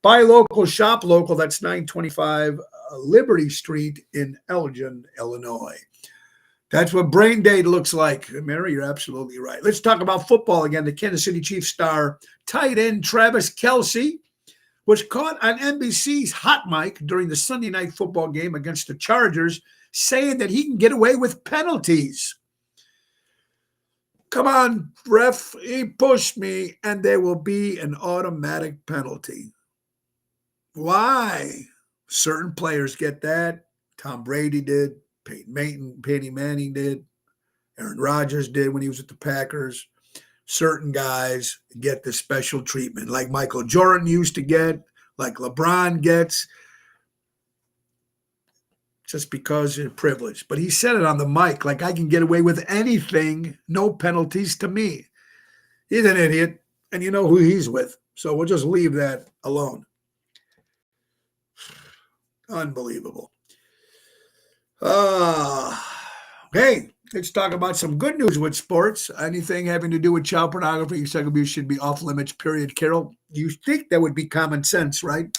Buy local, shop local. That's 925 Liberty Street in Elgin, Illinois. That's what Brain Day looks like. Mary, you're absolutely right. Let's talk about football again. The Kansas City Chiefs star tight end Travis Kelce was caught on NBC's Hot Mic during the Sunday night football game against the Chargers, saying that he can get away with penalties. Come on, ref, he pushed me, and there will be an automatic penalty. Why? Certain players get that. Tom Brady did. Peyton Manning did. Aaron Rodgers did when he was at the Packers. Certain guys get the special treatment, like Michael Jordan used to get, like LeBron gets, just because you're privileged. But he said it on the mic, like I can get away with anything, no penalties to me. He's an idiot, and you know who he's with. So we'll just leave that alone. Unbelievable. Hey, let's talk about some good news with sports. Anything having to do with child pornography, sex abuse should be off limits, period. Carol, you think that would be common sense, right?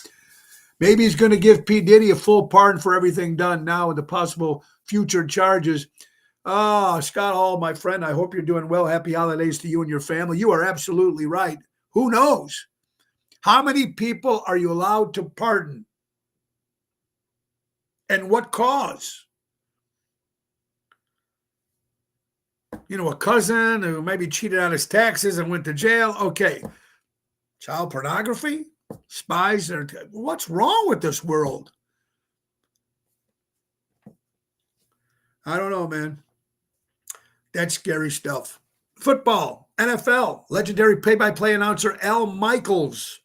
Maybe he's going to give P. Diddy a full pardon for everything done now with the possible future charges. Scott Hall, my friend, I hope you're doing well. Happy holidays to you and your family. You are absolutely right. Who knows? How many people are you allowed to pardon? And what cause? You know, a cousin who maybe cheated on his taxes and went to jail. Okay. Child pornography? Spies? What's wrong with this world? I don't know, man. That's scary stuff. Football, NFL, legendary play-by-play announcer Al Michaels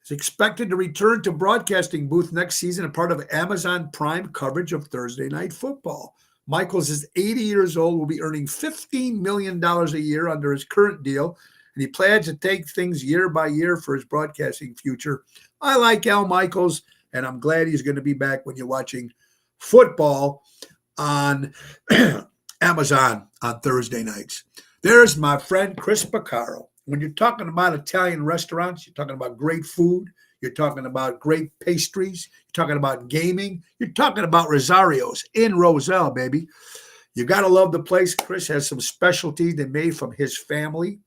is expected to return to broadcasting booth next season, a part of Amazon Prime coverage of Thursday Night Football. Michaels is 80 years old, will be earning $15 million a year under his current deal, and he plans to take things year by year for his broadcasting future. I like Al Michaels, and I'm glad he's going to be back when you're watching football on Amazon on Thursday nights. There's my friend Chris Piccaro. When you're talking about Italian restaurants, you're talking about great food, you're talking about great pastries, you're talking about gaming, you're talking about Rosario's in Roselle, baby. You got to love the place. Chris has some specialties they made from his family.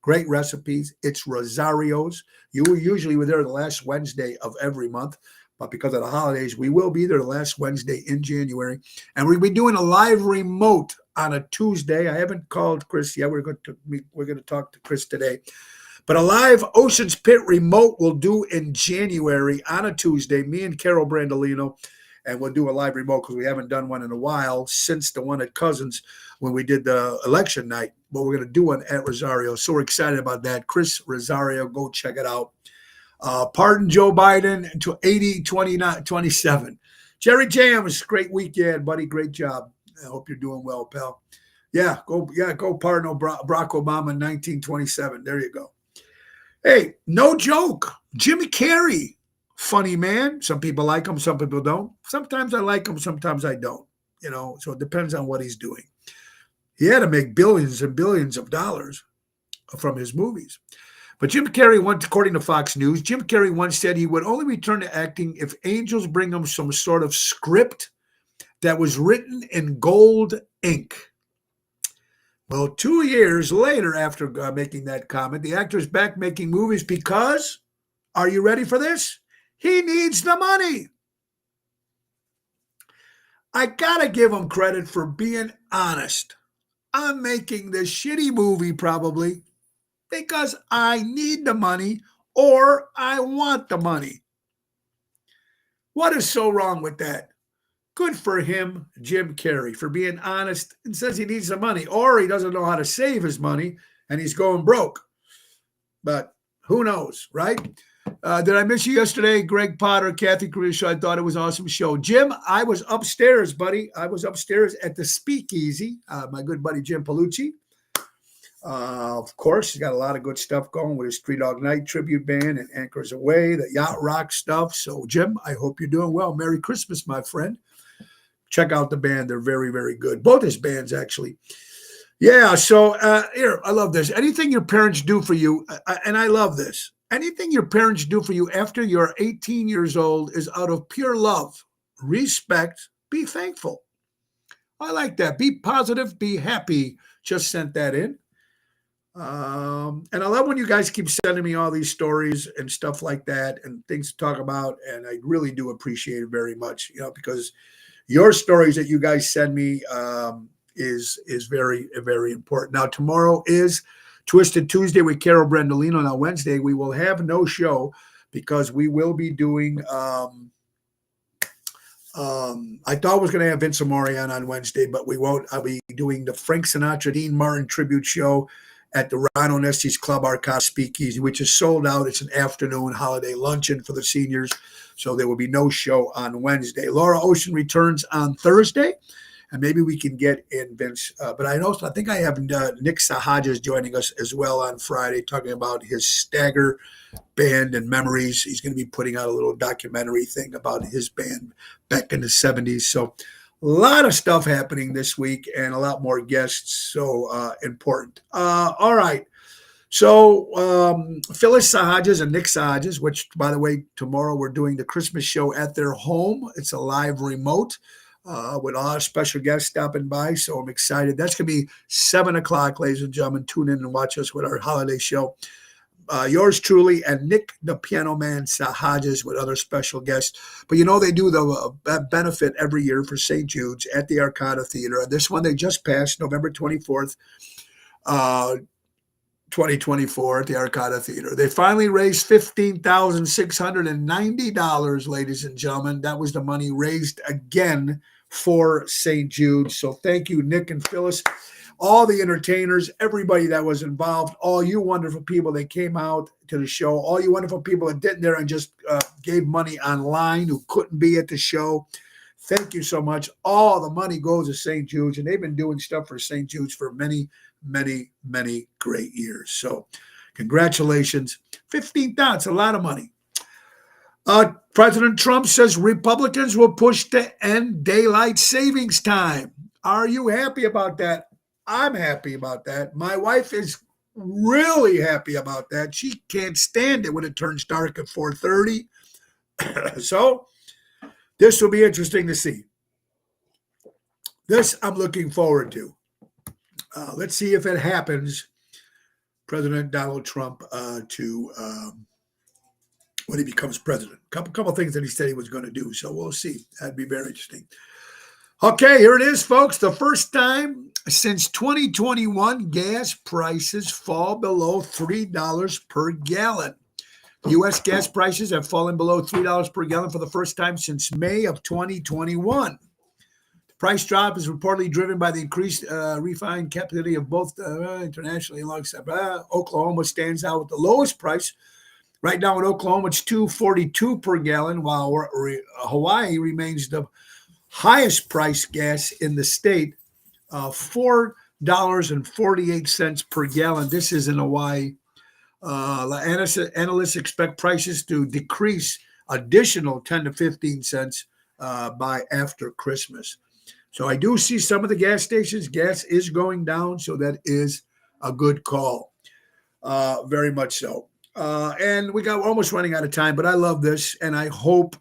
Great recipes. It's Rosario's. You usually were there the last Wednesday of every month, but because of the holidays, we will be there the last Wednesday in January. And we'll be doing a live remote on a Tuesday. I haven't called Chris yet. We're going to talk to Chris today. But a live Ocean's Pit remote we'll do in January on a Tuesday, me and Carol Brandolino, and we'll do a live remote because we haven't done one in a while since the one at Cousins when we did the election night. But we're going to do one at Rosario. So we're excited about that. Chris Rosario, go check it out. Pardon Joe Biden to 80-27. Jerry James, great weekend, buddy. Great job. I hope you're doing well, pal. Go pardon Barack Obama in 1927. There you go. Hey, no joke. Jimmy Carrey, funny man. Some people like him, some people don't. Sometimes I like him, sometimes I don't. You know, so it depends on what he's doing. He had to make billions and billions of dollars from his movies. But Jim Carrey once, according to Fox News, Jim Carrey once said he would only return to acting if angels bring him some sort of script that was written in gold ink. Well, 2 years later, after making that comment, the actor is back making movies because, are you ready for this? He needs the money. I got to give him credit for being honest. I'm making this shitty movie probably because I need the money or I want the money. What is so wrong with that? Good for him, Jim Carrey, for being honest and says he needs the money, or he doesn't know how to save his money and he's going broke. But who knows, right? Did I miss you yesterday? Greg Potter, Kathy Carisha. I thought it was an awesome show. Jim, I was upstairs, buddy. I was upstairs at the Speakeasy. My good buddy Jim Palucci. Of course, he's got a lot of good stuff going with his Street Dog Night tribute band and Anchors Away, the Yacht Rock stuff. So, Jim, I hope you're doing well. Merry Christmas, my friend. Check out the band. They're very, very good. Both his bands, actually. Yeah, so here, I love this. Anything your parents do for you, and I love this. Anything your parents do for you after you're 18 years old is out of pure love, respect, be thankful. I like that. Be positive, be happy. Just sent that in. And I love when you guys keep sending me all these stories and stuff like that and things to talk about. And I really do appreciate it very much, because your stories that you guys send me is very, very important. Now, tomorrow is Twisted Tuesday with Carol Brendolino. Now, Wednesday, we will have no show because we will be doing I thought I was going to have Vince Amore on Wednesday, but we won't. I'll be doing the Frank Sinatra, Dean Martin tribute show at the Ron Onesti's Club Arcade Speakeasy, which is sold out. It's an afternoon holiday luncheon for the seniors, so there will be no show on Wednesday. Laura Ocean returns on Thursday, and maybe we can get in Vince. But I think I have Nick Sahajas joining us as well on Friday, talking about his Stagger band and memories. He's going to be putting out a little documentary thing about his band back in the 70s. So a lot of stuff happening this week and a lot more guests. So important. All right. So Phyllis Sahajas and Nick Sahajas, which, by the way, tomorrow we're doing the Christmas show at their home. It's a live remote with a lot of special guests stopping by. So I'm excited. That's going to be 7 o'clock, ladies and gentlemen. Tune in and watch us with our holiday show. Yours truly and Nick the Piano Man Sahajas with other special guests. But they do the benefit every year for St. Jude's at the Arcada Theater. And this one they just passed November 24th, 2024 at the Arcada Theater. They finally raised $15,690, ladies and gentlemen. That was the money raised again for St. Jude's. So thank you, Nick and Phyllis. All the entertainers, everybody that was involved, all you wonderful people that came out to the show, all you wonderful people that didn't there and just gave money online who couldn't be at the show. Thank you so much. All the money goes to St. Jude's, and they've been doing stuff for St. Jude's for many, many, many great years. So congratulations. $15,000, it's a lot of money. President Trump says Republicans will push to end daylight savings time. Are you happy about that? I'm happy about that. My wife is really happy about that. She can't stand it when it turns dark at 4:30. So this will be interesting to see. This I'm looking forward to. Let's see if it happens. President Donald Trump when he becomes president. Couple things that he said he was going to do. So we'll see. That'd be very interesting. Okay, here it is, folks. The first time since 2021, gas prices fall below $3 per gallon. U.S. gas prices have fallen below $3 per gallon for the first time since May of 2021. The price drop is reportedly driven by the increased refined capacity of both internationally and alongside. Oklahoma stands out with the lowest price. Right now in Oklahoma, it's $2.42 per gallon, while Hawaii remains the highest price gas in the state, $4.48 per gallon. This is in Hawaii. Analysts expect prices to decrease additional 10 to 15 cents by after Christmas. So I do see some of the gas stations, gas is going down, so that is a good call. Very much so. And we're almost running out of time, but I love this, and I hope,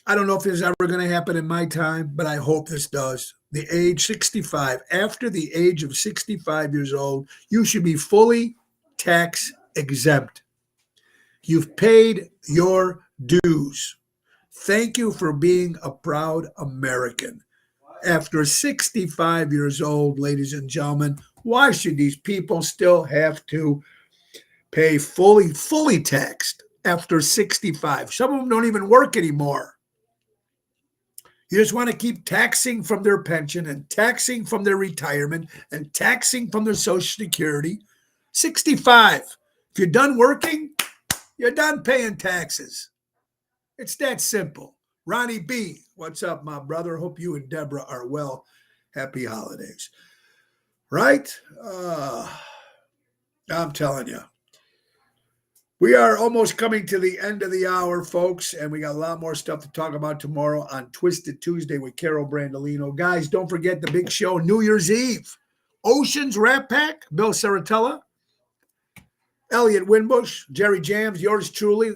I don't know if this is ever going to happen in my time, but I hope this does. The age 65, after the age of 65 years old, you should be fully tax exempt. You've paid your dues. Thank you for being a proud American. After 65 years old, ladies and gentlemen, why should these people still have to pay fully taxed after 65? Some of them don't even work anymore. You just want to keep taxing from their pension and taxing from their retirement and taxing from their Social Security. 65. If you're done working, you're done paying taxes. It's that simple. Ronnie B, what's up, my brother? Hope you and Deborah are well. Happy holidays. Right? I'm telling you. We are almost coming to the end of the hour, folks, and we got a lot more stuff to talk about tomorrow on Twisted Tuesday with Carol Brandolino. Guys, don't forget the big show, New Year's Eve. Oceans Rat Pack, Bill Saratella, Elliot Winbush, Jerry Jams, yours truly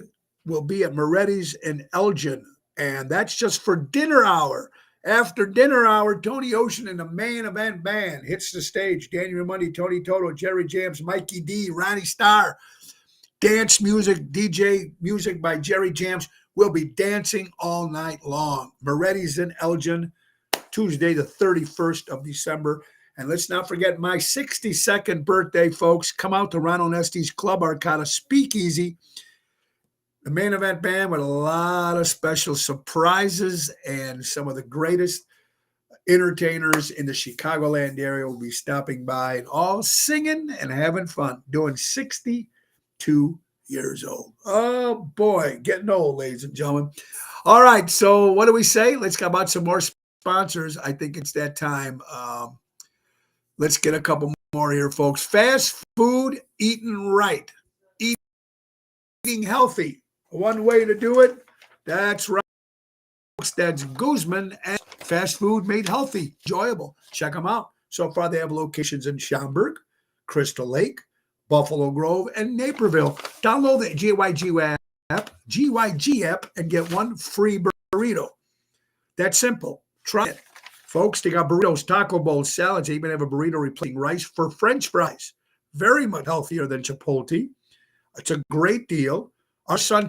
will be at Moretti's in Elgin, and that's just for dinner hour. After dinner hour, Tony Ocean and the Main Event Band hits the stage. Daniel Raimondi, Tony Toto, Jerry Jams, Mikey D, Ronnie Starr. Dance music, DJ music by Jerry Jams. We'll be dancing all night long. Moretti's in Elgin, Tuesday, the 31st of December. And let's not forget my 62nd birthday, folks. Come out to Ronald Estes Club Arcata Speakeasy. The Main Event Band with a lot of special surprises and some of the greatest entertainers in the Chicagoland area will be stopping by and all singing and having fun, doing 62 years old. Oh, boy, getting old, ladies and gentlemen. All right, so what do we say? Let's get about some more sponsors. I think it's that time. Let's get a couple more here, folks. Fast food, eating right, eating healthy. One way to do it, that's right. That's Guzman and fast food made healthy, enjoyable. Check them out. So far, they have locations in Schaumburg, Crystal Lake, Buffalo Grove, and Naperville. Download the GYG app, and get one free burrito. That's simple. Try it. Folks, they got burritos, taco bowls, salads. They even have a burrito replacing rice for French fries. Very much healthier than Chipotle. It's a great deal. Our son,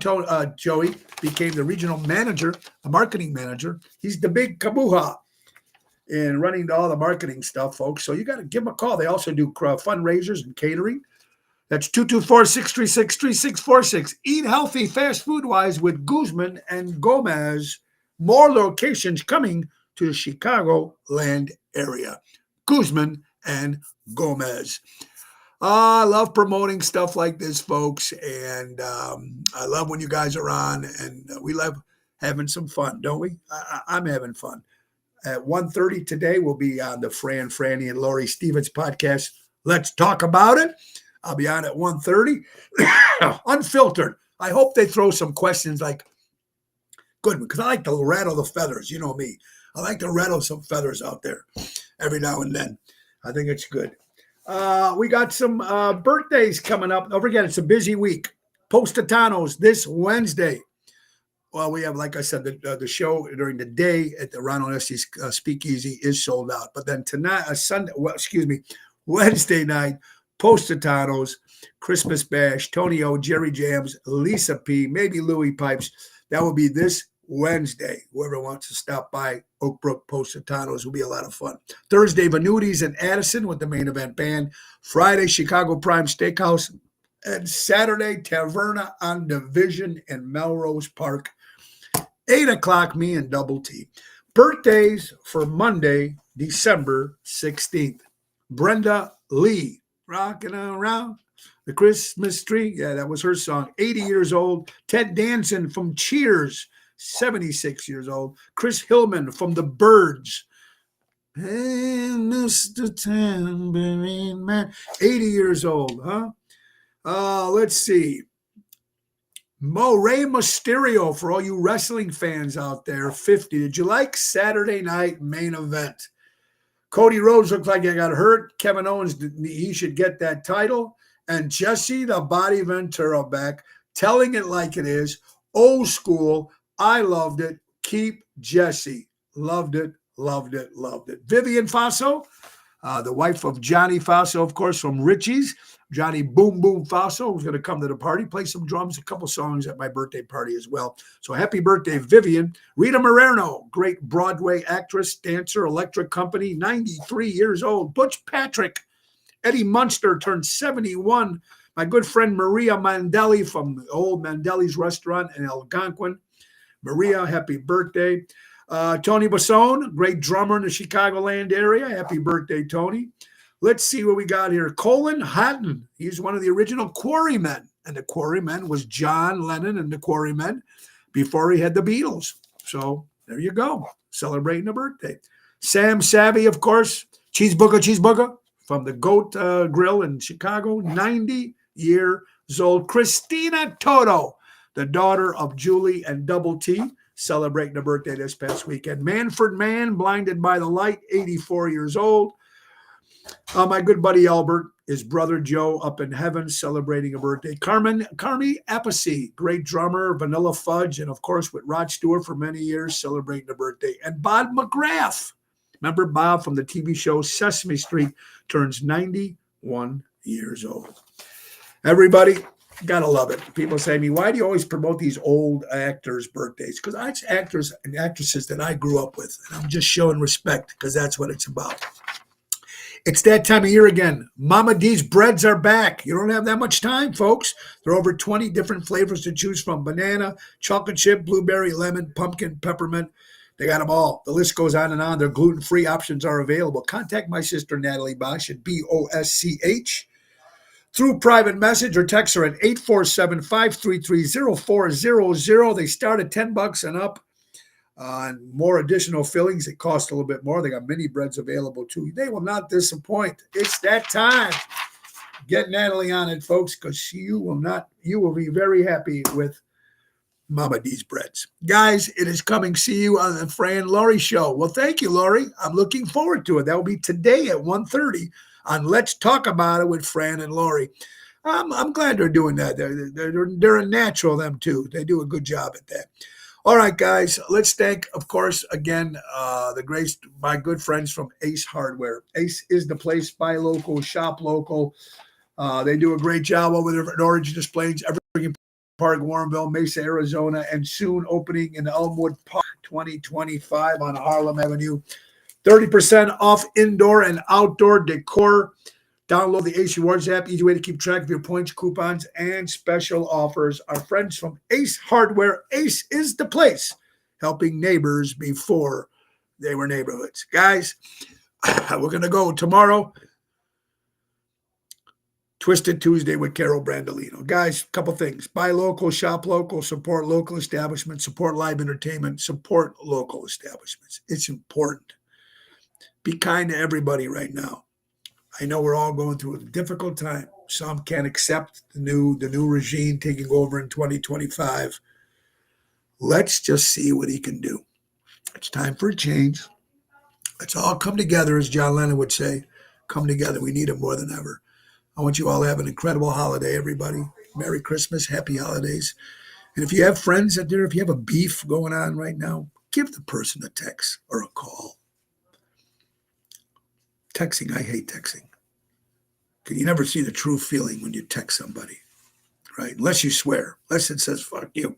Joey, became the regional manager, the marketing manager. He's the big kabuha in running all the marketing stuff, folks. So you got to give them a call. They also do fundraisers and catering. That's 224-636-3646. Eat healthy, fast food-wise with Guzman and Gomez. More locations coming to the Chicagoland area. Guzman and Gomez. I love promoting stuff like this, folks, and I love when you guys are on, and we love having some fun, don't we? I'm having fun. At 1:30 today, we'll be on the Franny, and Laurie Stevens podcast. Let's talk about it. I'll be on at 1:30. Unfiltered. I hope they throw some questions like, good, because I like to rattle the feathers. You know me. I like to rattle some feathers out there every now and then. I think it's good. We got some birthdays coming up. Don't forget, it's a busy week. Postatanos this Wednesday. Well, we have, like I said, the show during the day at the Ronald Estes Speakeasy is sold out. But then tonight, Wednesday night, Postatanos, Christmas Bash, Tony O, Jerry Jams, Lisa P, maybe Louis Pipes. That will be this Wednesday. Whoever wants to stop by Oak Brook Postatanos will be a lot of fun. Thursday, Venutis and Addison with the Main Event Band. Friday, Chicago Prime Steakhouse. And Saturday, Taverna on Division in Melrose Park. 8 o'clock, me and Double T. Birthdays for Monday, December 16th. Brenda Lee, rocking around the Christmas tree. Yeah, that was her song. 80 years old. Ted Danson from Cheers, 76 years old. Chris Hillman from The Byrds. Hey, Mr. Tambourine Man, 80 years old, huh? Let's see. Rey Mysterio, for all you wrestling fans out there, 50. Did you like Saturday Night Main Event? Cody Rhodes looked like he got hurt. Kevin Owens, he should get that title. And Jesse the Body Ventura back, telling it like it is. Old school. I loved it. Keep Jesse. Loved it, loved it, loved it. Vivian Faso, The wife of Johnny Faso, of course, from Richie's. Johnny Boom Boom Faso, who's going to come to the party, play some drums, a couple songs at my birthday party as well. So happy birthday, Vivian. Rita Moreno, great Broadway actress, dancer, Electric Company, 93 years old. Butch Patrick. Eddie Munster turned 71. My good friend Maria Mandelli from the old Mandelli's restaurant in Algonquin. Maria, happy birthday. Tony Basone, great drummer in the Chicagoland area. Happy birthday, Tony. Let's see what we got here. Colin Houghton. He's one of the original Quarrymen. And the Quarrymen was John Lennon and the Quarrymen before he had the Beatles. So there you go. Celebrating a birthday. Sam Savvy, of course. Cheeseburger from the Goat Grill in Chicago. 90 years old. Christina Toto, the daughter of Julie and Double T, celebrating a birthday this past weekend. Manfred Mann, blinded by the light, 84 years old. My good buddy Albert, his brother Joe up in heaven, celebrating a birthday. Carmi Appice, great drummer, Vanilla Fudge, and of course with Rod Stewart for many years, celebrating a birthday. And Bob McGrath, remember Bob from the TV show Sesame Street, turns 91 years old. Everybody, gotta love it. People say to me, why do you always promote these old actors' birthdays? Because it's actors and actresses that I grew up with. And I'm just showing respect because that's what it's about. It's that time of year again. Mama D's breads are back. You don't have that much time, folks. There are over 20 different flavors to choose from. Banana, chocolate chip, blueberry, lemon, pumpkin, peppermint. They got them all. The list goes on and on. Their gluten-free options are available. Contact my sister, Natalie Bosch, at BOSCH through private message or text her at 847-533-0400. They start at $10 and up. And more additional fillings, it costs a little bit more. They got mini breads available too. They will not disappoint. It's that time. Get Natalie on it, folks, because you will be very happy with Mama D's breads. Guys, it is coming. See you on the Fran Laurie show. Well, thank you, Laurie. I'm looking forward to it. That will be today at 1:30 on Let's Talk About It with Fran and Laurie. I'm glad they're doing that. They're a natural, them too. They do a good job at that. All right, guys, let's thank, of course, again, my good friends from Ace Hardware. Ace is the place. Buy local, shop local. They do a great job over there at Orange Displays, Evergreen Park, Warrenville, Mesa, Arizona, and soon opening in Elmwood Park 2025 on Harlem Avenue. 30% off indoor and outdoor decor. Download the Ace Rewards app, easy way to keep track of your points, coupons, and special offers. Our friends from Ace Hardware. Ace is the place, helping neighbors before they were neighborhoods. Guys, we're going to go tomorrow. Twisted Tuesday with Carol Brandolino. Guys, a couple things. Buy local, shop local, support local establishments, support live entertainment, support local establishments. It's important. Be kind to everybody right now. I know we're all going through a difficult time. Some can't accept the new regime taking over in 2025. Let's just see what he can do. It's time for a change. Let's all come together, as John Lennon would say. Come together. We need it more than ever. I want you all to have an incredible holiday, everybody. Merry Christmas, happy holidays. And if you have friends out there, if you have a beef going on right now, give the person a text or a call. Texting, I hate texting. You never see the true feeling when you text somebody, right? Unless you swear, unless it says, fuck you.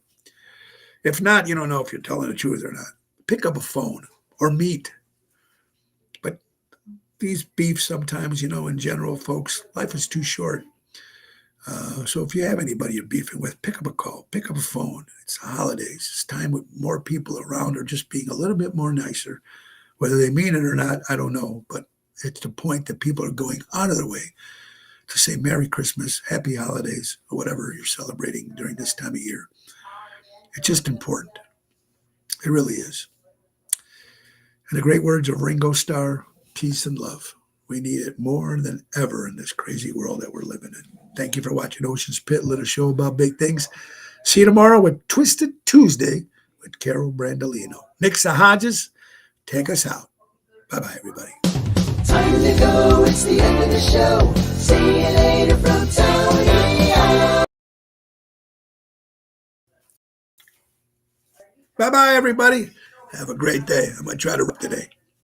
If not, you don't know if you're telling the truth or not. Pick up a phone or meet. But these beefs sometimes, in general, folks, life is too short. So if you have anybody you're beefing with, pick up a call, pick up a phone. It's the holidays. It's time with more people around or just being a little bit more nicer. Whether they mean it or not, I don't know. But it's the point that people are going out of their way to say Merry Christmas, Happy Holidays, or whatever you're celebrating during this time of year. It's just important. It really is. And the great words of Ringo Starr, peace and love. We need it more than ever in this crazy world that we're living in. Thank you for watching Ocean's Pit, little show about big things. See you tomorrow with Twisted Tuesday with Carol Brandolino. Nixa Hodges, take us out. Bye-bye, everybody. Time to go, it's the end of the show. See you later from Tony. Bye-bye, everybody. Have a great day. I'm going to try to rip today.